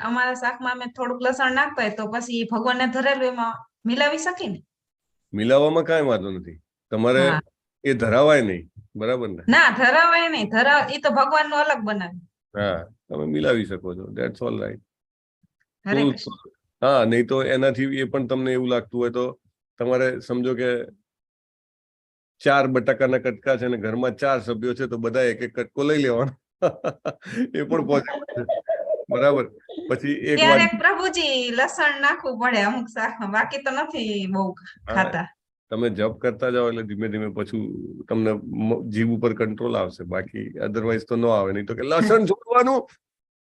અમારા શાકમાં અમે થોડુંક લસણ નાખતા હોય તો પછી ભગવાનને ધરેલું એમાં મિલાવી શકીએ ને? મિલાવવામાં કાંઈ વાંધો નથી. તમારે હા. એ ધરાવાય નહીં, બરાબર ને? ના, ધરાવાય નહીં. એ તો ભગવાનનું અલગ બનાવે. હા, તમે મિલાવી શકો છો. That's all right. હરે કૃષ્ણ. હા, નહીં તો એનાથી એ પણ તમને એવું લાગતું હોય તો તમારે સમજો કે 4 બટાકાના કટકા છે અને ઘરમાં 4 સભ્યો છે તો બધા એક એક કટકો લઈ લેવાનો. એ પણ પોસિબલ છે, બરાબર. પછી એક ક્યારેક પ્રભુજી લસણ નાખવું પડે અમુક શાકમાં, બાકી તો નથી બહુ ખાતા. તમે જપ કરતા જાઓ એટલે ધીમે ધીમે પછી તમને જીભ ઉપર કંટ્રોલ આવશે, બાકી અધરવાઇઝ તો ન આવે. નહીં તો કે લસણ છોડવાનું,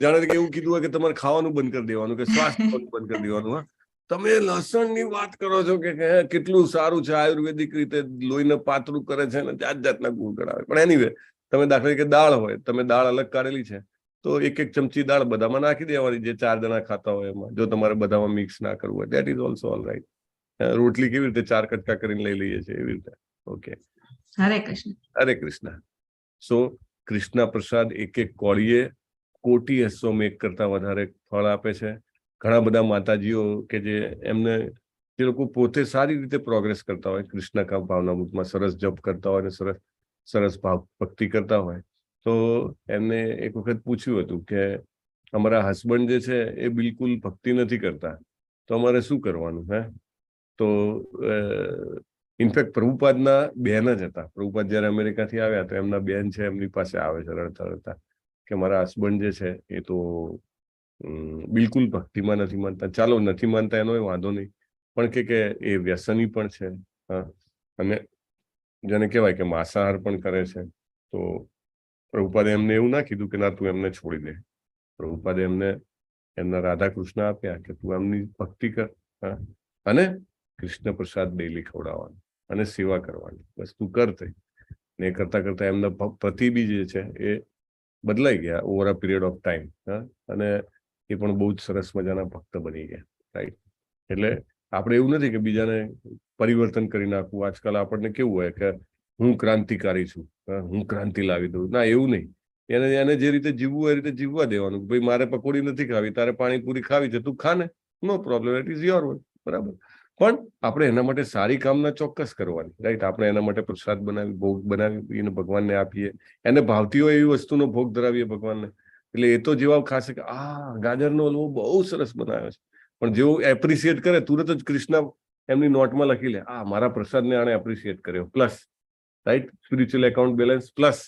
જાણે કે એવું કીધું હોય કે તમારે ખાવાનું બંધ કરી દેવાનું, કે શ્વાસ લેવાનું બંધ કરી દેવાનું. હા, તમે લસણની વાત કરો છો કે કેટલું સારું છે, આયુર્વેદિક રીતે લોહીને પાતળું કરે છે ને જાત જાતના ગુણ ગણાવે. પણ એનીવે, તમે દાખલા તરીકે દાળ હોય, તમે દાળ અલગ કાઢેલી છે તો 1 ચમચી દાળ બધામાં નાખી દેવાની, જે 4 જણા ખાતા હોય એમાં. જો તમારે બધામાં મિક્સ ના કરવું હોય, that is also all right. રોટલી કેવી રીતે 4 કટકા કરીને લઈ લઈએ છીએ એવી રીતે. ઓકે, હરે કૃષ્ણ. હરે કૃષ્ણ. સો કૃષ્ણ પ્રસાદ એક કોળીએ કોટી અશ્વમેઘ કરતા વધારે ફળ આપે છે. ઘણા બધા માતાજીઓ કે જે લોકો પોતે સારી રીતે પ્રોગ્રેસ કરતા હોય, કૃષ્ણ કા ભાવનામૃતમાં સરસ જપ કરતા હોય અને સરસ ભાવ ભક્તિ કરતા હોય, તો એમને એક વખત પૂછ્યું હતું કે અમારા હસબન્ડ જે છે એ બિલકુલ ભક્તિ નથી કરતા, તો અમારે શું કરવાનું? તો ઇનફેક્ટ પ્રભુપાદના બેન જ હતા. પ્રભુપાદ જયારે અમેરિકાથી આવ્યા તો એમના બેન છે, એમની પાસે આવે છે રડતા રડતા કે મારા હસબન્ડ જે છે એ તો બિલકુલ ભક્તિમાં નથી માનતા. ચાલો, નથી માનતા એનો વાંધો નહીં, પણ કે એ વ્યસની પણ છે. હા, અને જેને કહેવાય કે માંસાહાર પણ કરે છે. તો પ્રભુપાદે એમને એવું ના કીધું કે ના તું એમને છોડી દે. પ્રભુપાદે એમને એમના રાધા કૃષ્ણ આપ્યા કે તું એમની ભક્તિ કર, અને કૃષ્ણ પ્રસાદ ડેલી ખવડાવવાનો અને સેવા કરવાની, બસ તું કરતે. ને કરતા કરતા એમના પતિ બી જે છે એ બદલાઈ ગયા over a period of time. અને એ પણ બહુ જ સરસ મજાના ભક્ત બની ગયા. રાઈટ. એટલે આપણે એવું નથી કે બીજાને પરિવર્તન કરી નાખવું. આજકાલ આપણને કેવું હોય કે હું ક્રાંતિકારી છું, હું ક્રાંતિ લાવી દઉં. ના, એવું નહીં. એને જે રીતે જીવવું હોય એ રીતે જીવવા દેવાનું. ભાઈ, મારે પકોડી નથી ખાવી, તારે પાણીપુરી ખાવી છે, તું ખા ને, no problem, it is your one, બરાબર. પણ આપણે એના માટે સારી કામના ચોક્કસ કરવાની. રાઈટ. આપણે એના માટે પ્રસાદ બનાવી, ભોગ બનાવી એને ભગવાનને આપીએ. એને ભાવતી હોય એવી વસ્તુનો ભોગ ધરાવીએ ભગવાનને. એટલે એ તો જેવા ખાશે કે ગાજરનો હલવો બહુ સરસ બનાવ્યો છે, પણ જેવું એપ્રિશિએટ કરે તુરત જ કૃષ્ણ એમની નોટમાં લખી લે, મારા પ્રસાદને આણે એપ્રિશિએટ કર્યો, plus. Right. Spiritual account balance plus.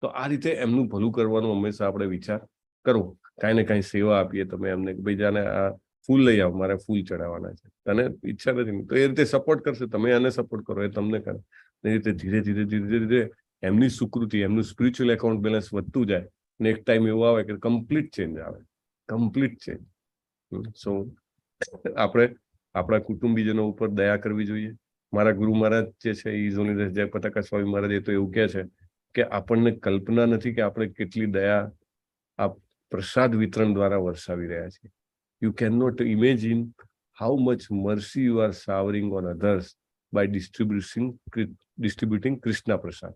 તો આ રીતે એમનું ભલું કરવાનું હંમેશા આપણે વિચાર કરવો. કાંઈ ને કાંઈ સેવા આપીએ. તમે એમને કે ભાઈ જાને આ ફૂલ લઈ આવ, મારે ફૂલ ચડાવવાના છે, તને ઈચ્છા નથી, તો એ રીતે સપોર્ટ કરશે, તમે એને સપોર્ટ કરો, એ તમને કરે. એ રીતે ધીરે ધીરે ધીરે ધીરે એમની સુકૃતિ, એમનું સ્પિરિચ્યુઅલ એકાઉન્ટ બેલેન્સ વધતું જાય. ને એક ટાઈમ એવો આવે કે કમ્પ્લીટ ચેન્જ આવે, કમ્પ્લીટ ચેન્જ. સો આપણે આપણા કુટુંબીજનો ઉપર દયા કરવી જોઈએ. મારા ગુરુ મહારાજ જે છે ઈઝોની જય પતાકા સ્વામી મહારાજ એ તો એવું કહે છે કે આપણને કલ્પના નથી કે આપણે કેટલી દયા આ પ્રસાદ વિતરણ દ્વારા વરસાવી રહ્યા છીએ. You cannot imagine how much mercy you are showering on others by distributing Krishna Prasad.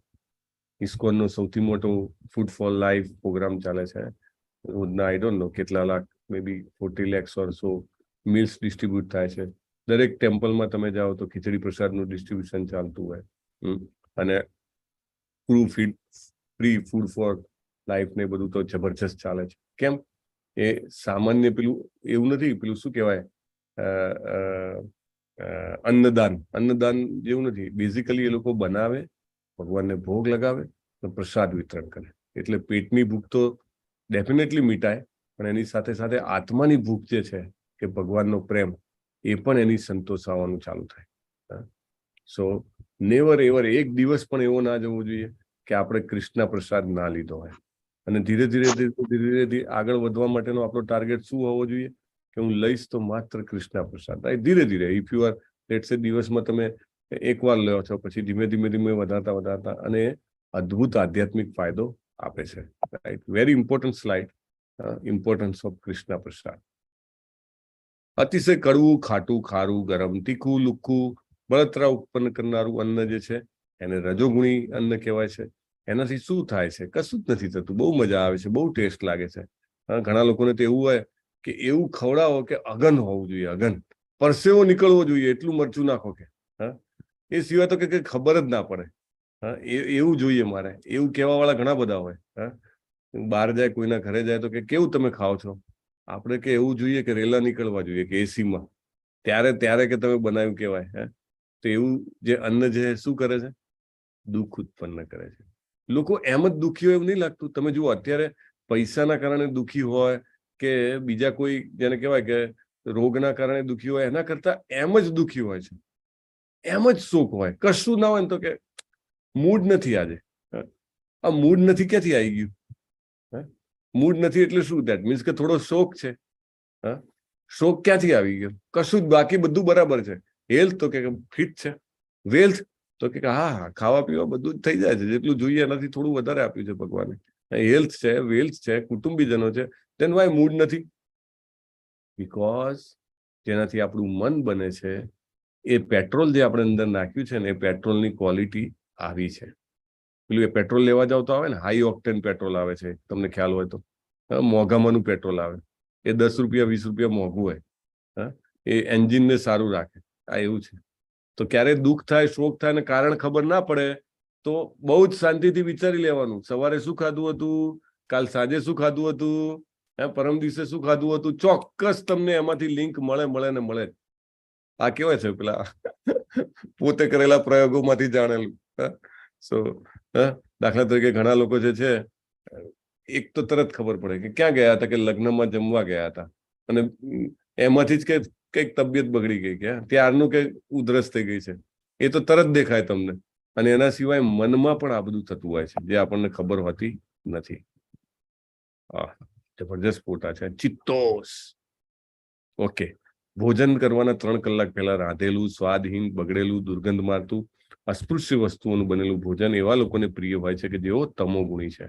ISKCON સૌથી મોટો ફૂડ ફોર લાઈફ પ્રોગ્રામ ચાલે છે. આઈ ડોન્ટ નો કેટલા લાખ, મે બી 40 lakhs ઓર સો મિલ્સ ડિસ્ટ્રીબ્યુટ થાય છે. દરેક ટેમ્પલમાં તમે જાઓ તો ખીચડી પ્રસાદનું ડિસ્ટ્રીબ્યુશન ચાલતું હોય. અને ફ્રી ફૂડ ફોર લાઈફ ને બધું તો જબરજસ્ત ચાલે છે. કેમ? એ સામાન્ય પેલું એવું નથી, પેલું શું કહેવાય, અન્નદાન જેવું નથી. બેઝિકલી એ લોકો બનાવે, ભગવાનને ભોગ લગાવે, પ્રસાદ વિતરણ કરે. એટલે પેટની ભૂખ તો ડેફિનેટલી મીટાય, પણ એની સાથે સાથે આત્માની ભૂખ જે છે કે ભગવાનનો પ્રેમ, એ પણ એની સંતોષાવાનું ચાલુ થાય. સો નેવર એવર એક દિવસ પણ એવો ના જવો જોઈએ કે આપણે કૃષ્ણ પ્રસાદ ના લીધો હોય. અને ધીરે ધીરે આગળ વધવા માટેનો આપણો ટાર્ગેટ શું હોવો જોઈએ કે હું લઈશ તો માત્ર કૃષ્ણ પ્રસાદ. ધીરે ધીરે ઇફ યુ આર લેટ્સ સે દિવસમાં તમે એકવાર લો છો, પછી ધીમે ધીમે વધારતા અને અદ્ભુત આધ્યાત્મિક ફાયદો આપે છે. Right. Very important slide, importance of Krishna પ્રસાદ. અતિશય કડવું, ખાટું, ખારું, ગરમ, તીખું, લુખ્ખું, બળતરા ઉત્પન્ન કરનારું અન્ન જે છે એને રજોગુણી અન્ન કહેવાય છે. એનાથી શું થાય છે? કશું જ નથી થતું. બહુ મજા આવે છે, બહુ ટેસ્ટ લાગે છે. ઘણા લોકોને તો એવું હોય કે એવું ખવડાવો કે અગન હોવું જોઈએ, અગન, પરસેવો નીકળવો જોઈએ, એટલું મરચું નાખો કે એ સિવાય તો કે ખબર જ ના પડે. એવું જોઈએ મારે, એવું કહેવા વાળા ઘણા બધા હોય. બહાર જાય, કોઈના ઘરે જાય તો કે કેવું તમે ખાઓ છો? આપણે કે એવું જોઈએ કે રેલા નીકળવા જોઈએ કે એસીમાં, ત્યારે કે તમે બનાવ્યું કહેવાય. તો એવું જે અન્ન છે શું કરે છે? દુઃખ ઉત્પન્ન કરે છે. લોકો એમ જ દુઃખી હોય એવું નહીં લાગતું? તમે જુઓ, અત્યારે પૈસાના કારણે દુઃખી હોય કે બીજા કોઈ જેને કહેવાય કે રોગના કારણે દુઃખી હોય, એના કરતા એમ જ દુઃખી હોય છે, એમ જ શોક હોય. કશું ના હોય ને તો કે મૂડ નથી આજે. આ મૂડ નથી ક્યાંથી આવી ગયું? મૂડ નથી એટલે શું? દેટ મીન્સ કે થોડો શોક છે. શોક ક્યાંથી આવી ગયો? કશું જ, બાકી બધું બરાબર છે. હેલ્થ તો કે ફિટ છે. વેલ્થ તો કે હા, ખાવા પીવા બધું જ થઈ જાય છે, જેટલું જોઈએ એનાથી થોડું વધારે આપ્યું છે ભગવાને. હેલ્થ છે, વેલ્થ છે, કુટુંબીજનો છે, તેન વાય મૂડ નથી? બીકોઝ જેનાથી આપણું મન બને છે એ પેટ્રોલ જે આપણે અંદર નાખ્યું છે ને, એ પેટ્રોલની ક્વોલિટી આવી છે. પેલું એ પેટ્રોલ લેવા જાવ તો આવે ને, હાઈ ઓક્ટેન પેટ્રોલ આવે છે, તમને ખ્યાલ હોય તો. મોંઘામાંનું પેટ્રોલ આવે, એ 10 રૂપિયા 20 રૂપિયા મોંઘું હોય. એ એન્જિનને સારું રાખે. આ એવું છે. તો ક્યારે દુઃખ થાય, શોક થાય ને કારણ ખબર ના પડે તો બહુ જ શાંતિથી વિચારી લેવાનું, સવારે શું ખાધું હતું, કાલ સાંજે શું ખાધું હતું, પરમ દિવસે શું ખાધું હતું. ચોક્કસ તમને એમાંથી લિંક મળે ને મળે. આ કેવાય છે પેલા પોતે કરેલા પ્રયોગોમાંથી જાણેલું. સો દાખલા તરીકે ઘણા લોકો જે છે, એક તો તરત ખબર પડે કે ક્યાં ગયા હતા, કે લગ્નમાં જમવા ગયા હતા, અને એમાંથી જ કે કઈક તબિયત બગડી ગઈ, કે ત્યારનું કે ઉધરસ થઈ ગઈ છે, એ તો તરત દેખાય તમને. અને એના સિવાય મનમાં પણ આ બધું થતું હોય છે, જે આપણને ખબર હોતી નથી. જબરજસ્ત ફોટા છે. ચિત્તોસ. ઓકે, ભોજન કરવાના 3 કલાક પહેલા રાંધેલું, સ્વાદહીન, બગડેલું, દુર્ગંધ મારતું, અસ્પૃશ્ય વસ્તુઓનું બનેલું ભોજન એવા લોકોને પ્રિય હોય છે કે જેઓ તમોગુણી છે.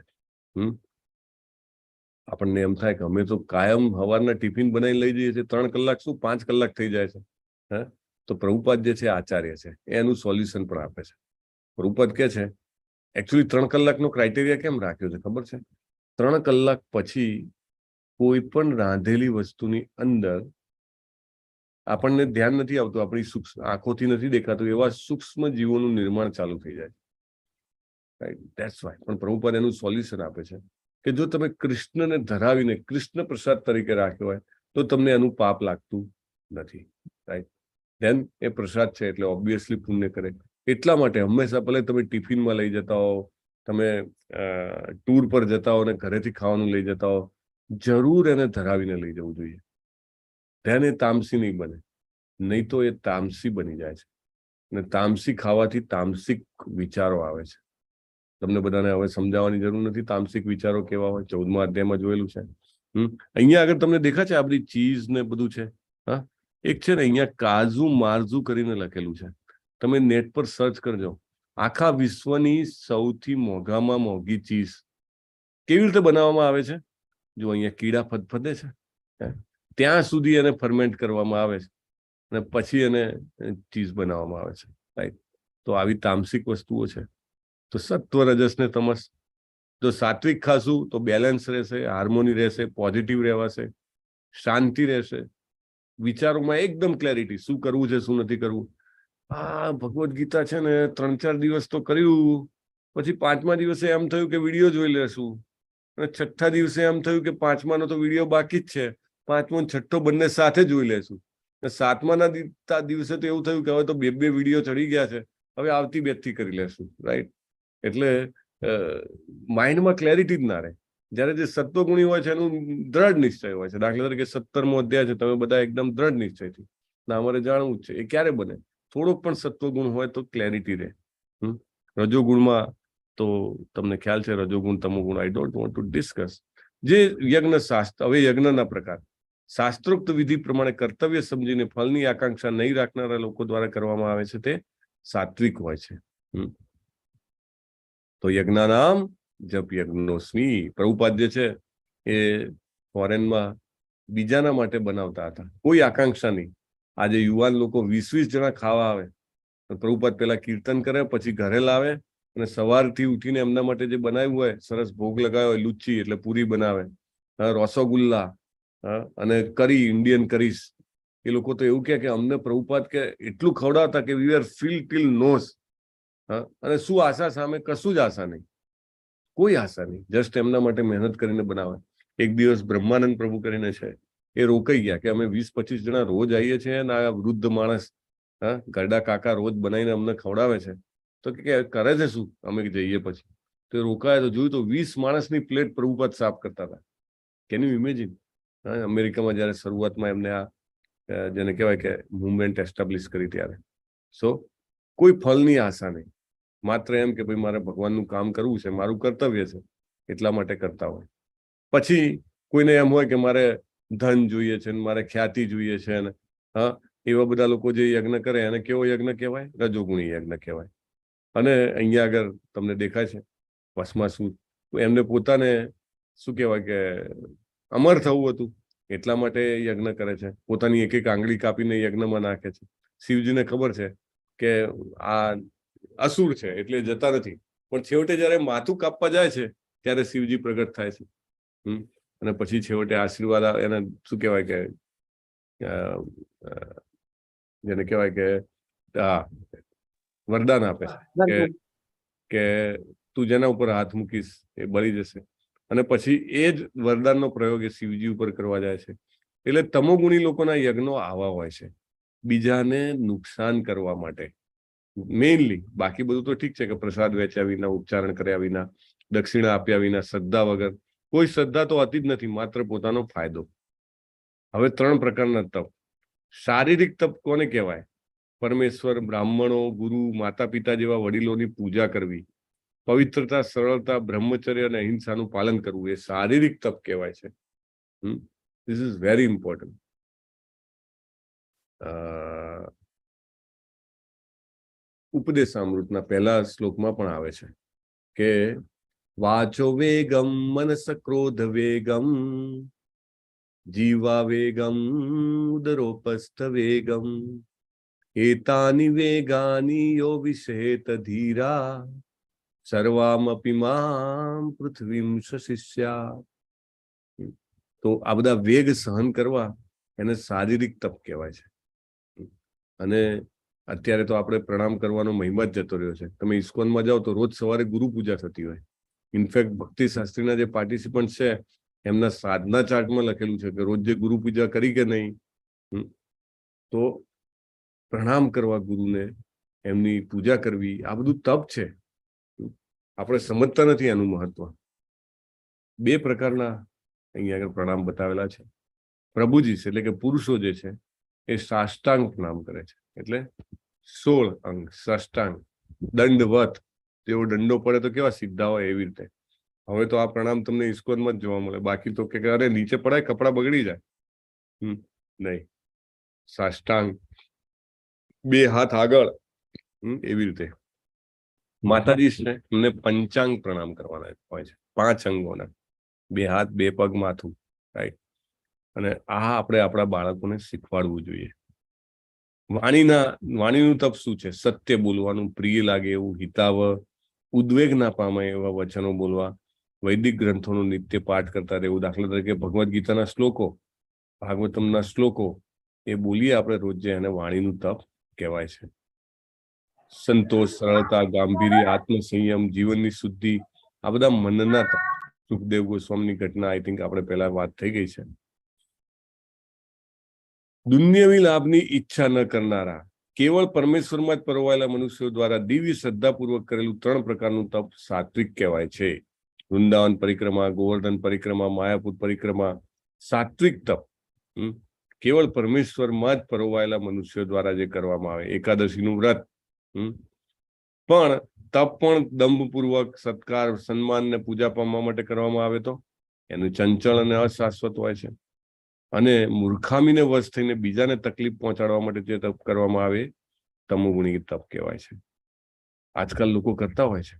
આપણને એમ થાય કે અમે તો કાયમ સવારના ટિફિન બનાવી લઈ જઈએ છીએ, 3 કલાક શું 5 કલાક થઈ જાય છે. તો પ્રભુપાદ જે છે આચાર્ય છે, એનું સોલ્યુશન પણ આપે છે. પ્રભુપાદ કે છે, એકચ્યુઅલી 3 કલાકનો ક્રાઇટેરિયા કેમ રાખ્યો છે ખબર છે? 3 કલાક પછી કોઈ પણ રાંધેલી વસ્તુની અંદર આપણને ધ્યાન નથી આવતું, આપણી આંખોથી નથી દેખાતું એવા સૂક્ષ્મ જીવોનું નિર્માણ ચાલુ થઈ જાય. That's why. પણ પ્રભુપાદ એનું સોલ્યુશન આપે છે કે જો તમે કૃષ્ણને ધરાવીને કૃષ્ણ પ્રસાદ તરીકે રાખ્યો હોય તો તમને એનું પાપ લાગતું નથી. રાઈટ? ધેન એ પ્રસાદ છે એટલે ઓબ્વિયસલી પુણ્ય કરે. એટલા માટે હંમેશા ભલે તમે ટિફિનમાં લઈ જતા હો, તમે ટૂર પર જતા હો અને ઘરેથી ખાવાનું લઈ જતા હો, જરૂર એને ધરાવીને લઈ જવું જોઈએ. ધ્યાન એ તામસી નહીં બને, નહીં તો એ તામસી બની જાય છે. અને તામસી ખાવાથી તામસિક વિચારો આવે છે. તમને બધાને હવે સમજાવવાની જરૂર નથી તામસિક વિચારો કેવા હોય, 14મા અધ્યાયમાં જોયેલું છે. અહીંયા આગળ તમને દેખા છે આ બધી ચીઝ ને બધું છે. એક છે ને અહીંયા કાજુ મારઝુ કરીને લખેલું છે, તમે નેટ પર સર્ચ કરજો. આખા વિશ્વની સૌથી મોંઘામાં મોંઘી ચીઝ કેવી રીતે બનાવવામાં આવે છે? જો અહીંયા કીડા ફદફદે છે, ત્યાં સુધી એને ફર્મેન્ટ કરવામાં આવે છે અને પછી એને ચીઝ બનાવવામાં આવે છે. રાઈટ? તો આવી તામસિક વસ્તુઓ છે. તો સત્વ, રજસ ને તમસ. જો સાત્વિક ખાશું તો બેલેન્સ રહેશે, હાર્મોની રહેશે, પોઝિટિવ રહેવાશે, શાંતિ રહેશે, વિચારોમાં એકદમ ક્લેરિટી, શું કરવું છે શું નથી કરવું. ભગવદ્ ગીતા છે ને 3-4 દિવસ તો કર્યું, પછી 5મા દિવસે એમ થયું કે વિડીયો જોઈ લેશું, અને 6થા દિવસે એમ થયું કે 5માનો તો વિડીયો બાકી જ છે, 5મો અને 6થો બંને સાથે જોઈ લેશું. 7માના દિવસે તો એવું થયું કે હવે તો 2 વિડીયો ચડી ગયા છે, હવે આવતી 2થી કરી લેશું. રાઈટ? એટલે માઇન્ડમાં ક્લેરિટી જ ના રહે. જયારે જે સત્વગુણી હોય છે એનું દ્રઢ નિશ્ચય હોય છે. દાખલા તરીકે 17મો અધ્યાય છે, તમે બધા એકદમ દ્રઢ નિશ્ચયથી ના અમારે જાણવું જ છે. એ ક્યારે બને? થોડોક પણ સત્વગુણ હોય તો ક્લેરિટી રહે. રજોગુણમાં તો તમને ખ્યાલ છે, રજોગુણ તમોગુણ, I don't want to discuss. જે યજ્ઞ શાસ્ત્ર, હવે યજ્ઞના પ્રકાર શાસ્ત્રોક્ત વિધિ પ્રમાણે કર્તવ્ય સમજીને ફળની આકાંક્ષા નહીં રાખનારા લોકો દ્વારા કરવામાં આવે છે તે સાત્વિક હોય છે. તો યજ્ઞાનામ જપ યજ્ઞોસ્મી. પ્રભુપાદ જે છે એ ફોરેનમાં બીજાના માટે બનાવતા હતા, કોઈ આકાંક્ષા નહીં. આજે યુવાન લોકો 20-20 જણા ખાવા આવે, પ્રભુપાદ પેલા કીર્તન કરે, પછી ઘરે લાવે અને સવારથી ઉઠીને એમના માટે જે બનાવ્યું હોય, સરસ ભોગ લગાવ્યો હોય, લુચ્ચી એટલે પૂરી બનાવે, રસોગુલ્લા અને કરી, ઇન્ડિયન કરીશ. એ લોકો તો એવું કે અમને પ્રભુપાદ કે એટલું ખવડાવતા કે we are feel till nose. અને શું આશા સામે? કશું જ આશા નહીં, કોઈ આશા નહીં. જસ્ટ એમના માટે મહેનત કરીને બનાવે. એક દિવસ બ્રહ્માનંદ પ્રભુ કરીને છે, એ રોકાઈ ગયા કે અમે 20-25 જણા રોજ આવીએ છીએ અને આ વૃદ્ધ માણસ ગરડા કાકા રોજ બનાવીને અમને ખવડાવે છે, તો કે કરે છે શું? અમે જઈએ પછી તો રોકાય તો જોયું તો 20 માણસની પ્લેટ પ્રભુપાદ સાફ કરતા હતા. Can you imagine? અમેરિકામાં જયારે શરૂઆતમાં એમને આ જેને કહેવાય કે મુવમેન્ટ એસ્ટાબ્લિશ કરી ત્યારે. સો કોઈ ફળની આશા નહીં, માત્ર એમ કે ભાઈ મારે ભગવાનનું કામ કરવું છે, મારું કર્તવ્ય છે, એટલા માટે કરતા હોય. પછી કોઈને એમ હોય કે મારે ધન જોઈએ છે, મારે ખ્યાતિ જોઈએ છે, ને એવા બધા લોકો જે યજ્ઞ કરે એને કેવો યજ્ઞ કહેવાય? રજોગુણી યજ્ઞ કહેવાય. અને અહીંયા આગળ તમને દેખાય છે ભસ્માસુર, એમને પોતાને શું કહેવાય કે અમર થવું હતું, એટલા માટે યજ્ઞ કરે છે. પોતાની એક એક આંગળી કાપીને યજ્ઞમાં નાખે છે. શિવજીને ખબર છે કે આ અસુર છે એટલે જતા નથી, પણ છેવટે જયારે માથું કાપવા જાય છે ત્યારે શિવજી પ્રગટ થાય છે. અને પછી છેવટે આશીર્વાદ એને શું કહેવાય કે જેને કહેવાય કે વરદાન આપે કે તું જેના ઉપર હાથ મૂકીશ એ બળી જશે. અને પછી એ જ વરદાનનો પ્રયોગ એ શિવજી ઉપર કરવા જાય છે. એટલે તમોગુણી લોકોના યજ્ઞો આવા હોય છે, બીજાને નુકસાન કરવા માટે મેઇનલી. બાકી બધું તો ઠીક છે કે પ્રસાદ વેચ્યા વિના, ઉચ્ચારણ કર્યા વિના, દક્ષિણા આપ્યા વિના, શ્રદ્ધા વગર. કોઈ શ્રદ્ધા તો હતી જ નથી, માત્ર પોતાનો ફાયદો. હવે 3 પ્રકારના તપ. શારીરિક તપ કોને કહેવાય? પરમેશ્વર, બ્રાહ્મણો, ગુરુ, માતા પિતા જેવા વડીલોની પૂજા કરવી, પવિત્રતા, સરળતા, બ્રહ્મચર્ય અને અહિંસાનું પાલન કરવું, એ શારીરિક તપ કહેવાય છે. This is very important. ઉપદેશામૃતના પહેલા શ્લોકમાં પણ આવે છે કે વાચો વેગમ મનસ ક્રોધ વેગમ જીવા વેગમ ઉદરોપસ્થ વેગમ એતાની વેગાની યો વિષેત ધીરા સર્વામપી મામ પૃથ્વીમ શિષ્યા. તો આ બધા વેગ સહન કરવા એને શારીરિક તપ કહેવાય છે. અને અત્યારે તો આપણે પ્રણામ કરવાનો મહિમા જ જતો રહ્યો છે. તમે ઇસ્કોનમાં જાઓ તો રોજ સવારે ગુરુ પૂજા થતી હોય. ઇનફેક્ટ ભક્તિ શાસ્ત્રીના જે પાર્ટિસિપન્ટ છે એમના સાધના ચાર્ટમાં લખેલું છે કે રોજ જે ગુરુ પૂજા કરી કે નહીં, તો પ્રણામ કરવા ગુરુને, એમની પૂજા કરવી, આ બધું તપ છે. આપણે સમજતા નથી એનું મહત્વ. 2 પ્રકારના અહીંયા આગળ પ્રણામ બતાવેલા છે. પ્રભુજી એટલે કે પુરુષો જે છે એ સાષ્ટાંગ પ્રણામ કરે છે, એટલે 16 અંગ સાષ્ટાંગ, દંડવત. જેવો દંડો પડે તો કેવા સીધા હોય એવી રીતે. હવે તો આ પ્રણામ તમને ઇસ્કોનમાં જ જોવા મળે. બાકી તો કે અરે નીચે પડાય કપડા બગડી જાય, નહીં. સાષ્ટાંગ, 2 હાથ આગળ, એવી રીતે. માતાજી છે એમને પંચાંગ પ્રણામ કરવાના હોય છે, 5 અંગોના, 2 હાથ, 2 પગ, માથું, રાઈટ. અને આ આપણે આપણા બાળકોને શીખવાડવું જોઈએ. વાણીનું તપ શું છે? સત્ય બોલવાનું, પ્રિય લાગે એવું, હિતાવ, ઉદ્વેગ ના પામે એવા વચનો બોલવા, વૈદિક ગ્રંથોનું નિત્ય પાઠ કરતા રહેવું. દાખલા તરીકે ભગવદ્ ગીતાના શ્લોકો, ભાગવતમના શ્લોકો એ બોલીએ આપણે રોજ, એને વાણીનું તપ કહેવાય છે. સંતોષ, સરળતા, ગાંભીર્ય, આત્મસંયમ, જીવનની શુદ્ધિ, આ બધા મનના તપ. સુખદેવ ગોસ્વામીની ઘટના આઈ થિંક આપણે પહેલા વાત થઈ ગઈ છે. દુન્યવી લાભની ઈચ્છા ન કરનારા, કેવળ પરમેશ્વરમાં જ પરોવાયેલા મનુષ્યો દ્વારા દિવ્ય શ્રદ્ધાપૂર્વક કરેલું 3 પ્રકારનું તપ સાત્વિક કહેવાય છે. વૃંદાવન પરિક્રમા, ગોવર્ધન પરિક્રમા, માયાપુર પરિક્રમા, સાત્વિક તપ. કેવળ પરમેશ્વરમાં જ પરોવાયેલા મનુષ્યો દ્વારા જે કરવામાં આવે. એકાદશીનું વ્રત, પણ તપ પણ દંભપૂર્વક સત્કાર, સન્માન ને પૂજા પામવા માટે કરવામાં આવે તો એનું ચંચળ અને અશાશ્વત હોય છે. અને મૂર્ખામીને વશ થઈને બીજાને તકલીફ પહોંચાડવા માટે જે તપ કરવામાં આવે તમોગુણી તપ કહેવાય છે. આજકાલ લોકો કરતા હોય છે,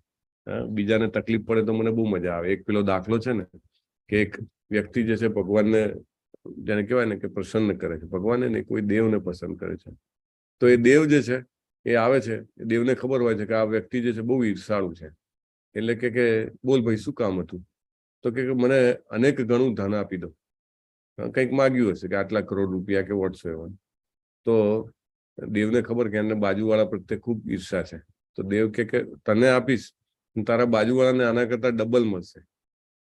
બીજાને તકલીફ પડે તો મને બહુ મજા આવે. એક પેલો દાખલો છે ને કે એક વ્યક્તિ જે છે ભગવાનને જેને કહેવાય ને કે પ્રસન્ન કરે છે. ભગવાન નહીં, કોઈ દેવને પસંદ કરે છે. તો એ દેવ જે છે એ આવે છે, એ દેવને ખબર હોય છે કે આ વ્યક્તિ જે છે બહુ ઈર્ષાળુ છે. એટલે કે બોલ ભાઈ શું કામ હતું? તો કે મને અનેક ગણું ધન આપી દો. કંઈક માગ્યું હશે કે આટલા કરોડ રૂપિયા કે વોટ્સો એવા. તો દેવને ખબર કે એમને બાજુવાળા પ્રત્યે ખૂબ ઈર્ષા છે. તો દેવ કે તને આપીશ, તારા બાજુવાળાને આના કરતા ડબલ મળશે,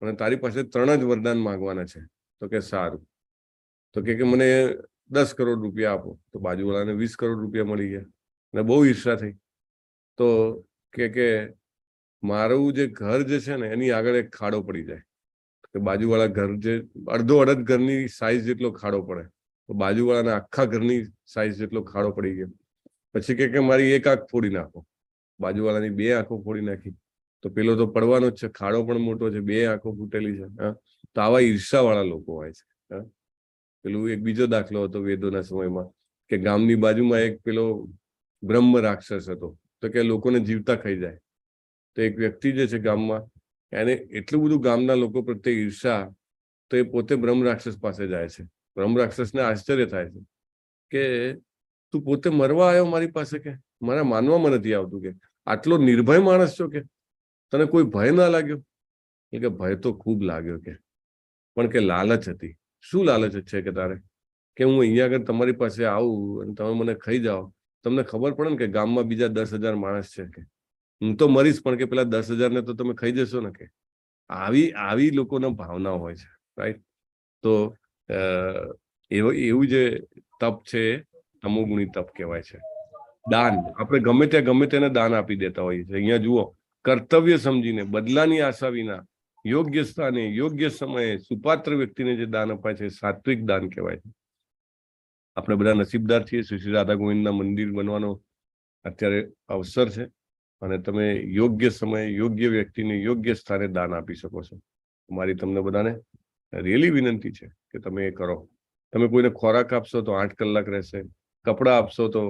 અને તારી પાસે 3 જ વરદાન માંગવાના છે. તો કે સારું. તો કે મને 10 કરોડ રૂપિયા આપો. તો બાજુવાળાને 20 કરોડ રૂપિયા મળી ગયા અને બહુ ઈર્ષા થઈ. તો કે મારું જે ઘર જે છે ને એની આગળ એક ખાડો પડી જાય. કે બાજુવાળા ઘર જે અડધ ઘરની સાઈઝ જેટલો ખાડો પડે, તો બાજુવાળાના આખા ઘરની સાઈઝ જેટલો ખાડો પડી ગયો. પછી કે મારી એક આંખ ફોડી નાખો. બાજુવાળાની 2 આંખો ફોડી નાખી. તો પેલો તો પડવાનો જ છે, ખાડો પણ મોટો છે, 2 આંખો ફૂટેલી છે. હા, તો આવા ઈર્ષાવાળા લોકો હોય છે. હા, પેલું એક બીજો દાખલો હતો વેદોના સમયમાં કે ગામની બાજુમાં એક પેલો બ્રહ્મ રાક્ષસ હતો. તો કે લોકોને જીવતા ખાઈ જાય. તો એક વ્યક્તિ જે છે ગામમાં, એને એટલું બધું ગામના લોકો પ્રત્યે ઈર્ષા, તો એ પોતે બ્રહ્મ રાક્ષસ પાસે જાય છે. બ્રહ્મ રાક્ષસને આશ્ચર્ય થાય છે કે તું પોતે મરવા આવ્યો મારી પાસે? કે મારા માનવામાં નથી આવતું કે આટલો નિર્ભય માણસ છો, કે તને કોઈ ભય ના લાગ્યો? કે ભય તો ખૂબ લાગ્યો, કે પણ કે લાલચ હતી. શું લાલચ છે કે તારે? કે હું અહીંયા આગળ તમારી પાસે આવું અને તમે મને ખાઈ જાઓ, તમને ખબર પડે ને કે ગામમાં બીજા 10,000 માણસ છે, કે હું તો મરીશ પણ કે પેલા 10,000 ને તો તમે ખાઈ જશો ને. કે આવી લોકોના ભાવના હોય છે. રાઈટ? તો એવું જે તપ છે તમોગુણી તપ કહેવાય છે. દાન, આપણે ગમે ત્યાં ગમે તેને દાન આપી દેતા હોઈએ છીએ. અહીંયા જુઓ, કર્તવ્ય સમજીને, બદલાની આશા વિના, યોગ્ય સ્થાને યોગ્ય સમયે સુપાત્ર વ્યક્તિને જે દાન અપાય છે સાત્વિક દાન કહેવાય છે. આપણે બધા નસીબદાર છીએ. શ્રી રાધા ગોવિંદના મંદિર બનવાનો અત્યારે અવસર છે, અને તમે યોગ્ય સમયે યોગ્ય વ્યક્તિને યોગ્ય સ્થાને દાન આપી શકો છો. મારી તમને બધાને રિયલી વિનંતી છે કે તમે એ કરો. તમે કોઈને ખોરાક આપશો તો 8 કલાક રહેશે. કપડાં આપશો તો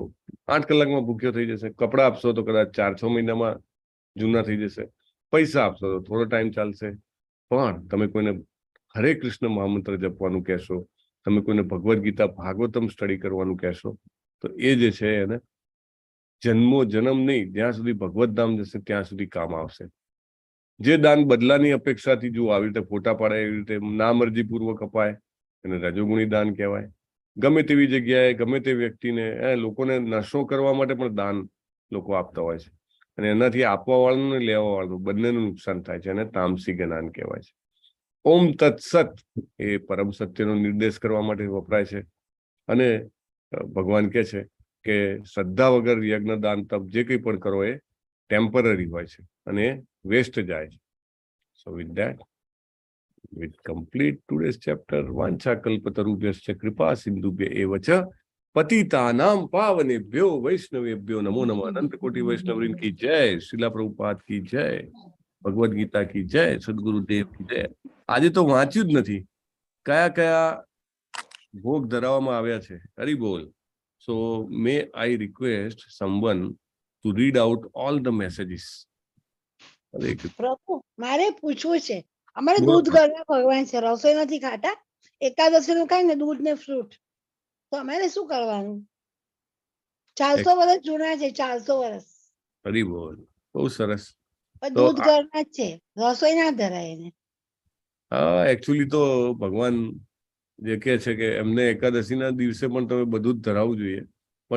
8 કલાકમાં ભૂખ્યો થઈ જશે. કપડાં આપશો તો કદાચ 4-6 મહિનામાં જૂના થઈ જશે. પૈસા આપશો તો થોડો ટાઈમ ચાલશે. પણ તમે કોઈને હરે કૃષ્ણ મહામંત્ર જપવાનું કહેશો, તમે કોઈને ભગવદ્ ગીતા ભાગવતમ સ્ટડી કરવાનું કહેશો, તો એ જે છે એને જન્મ નહીં, જ્યાં સુધી ભગવત ધામ જશે ત્યાં સુધી કામ આવશે. જે દાન બદલાની અપેક્ષાથી જો આવી રીતે ફોટા પાડે, એવી રીતે ના મરજીપૂર્વક અપાય, એને રજોગુણી દાન કહેવાય. ગમે તેવી જગ્યાએ ગમે તે વ્યક્તિને લોકોને નશો કરવા માટે પણ દાન લોકો આપતા હોય છે, અને એનાથી આપવા વાળાનું ને લેવા વાળાનું બંનેનું નુકસાન થાય છે. અને તામસી જ્ઞાન કહેવાય છે. ઓમ તત્સત એ પરમ સત્યનો નિર્દેશ કરવા માટે વપરાય છે. અને ભગવાન કહે છે કે શ્રદ્ધા વગર યજ્ઞ દાન તપ જે કંઈ પણ કરો એ ટેમ્પરરી હોય છે અને વેસ્ટ જાય છે. સો with that we complete today's chapter. Vancha kalpatarubhyascha kripa sindhubhya eva cha patitanam pavanebhyo vaishnavebhyo namo namah. अनंत कोटि वैष्णववृंद की जय, शिला प्रभुपाद की जय, ભગવદ ગીતા की जय, સદગુરુદેવ की जय. આજે તો વાંચ્યું જ નથી કયા કયા ભોગ ધરાવવામાં આવ્યા છે. હરી બોલ. So may I request someone to read out all the messages. પ્રભુ મારે પૂછવું છે, અમારે દૂધ ઘરના ભગવાન છે, રસોઈ નથી ખાતા, એકાદશી નું ખાય ને દૂધ ને ફ્રૂટ, તો અમારે શું કરવાનું? 400 વર્ષ જૂના છે, 400 વર્ષ. હરી બોલ, બહુ સરસ. દૂધ ઘરના જ છે, રસોઈ ના ધરાય એને. હા, એકચ્યુઅલી તો ભગવાન જે કહે છે કે એમને એકાદશીના દિવસે પણ તમે બધું જ ધરાવવું જોઈએ.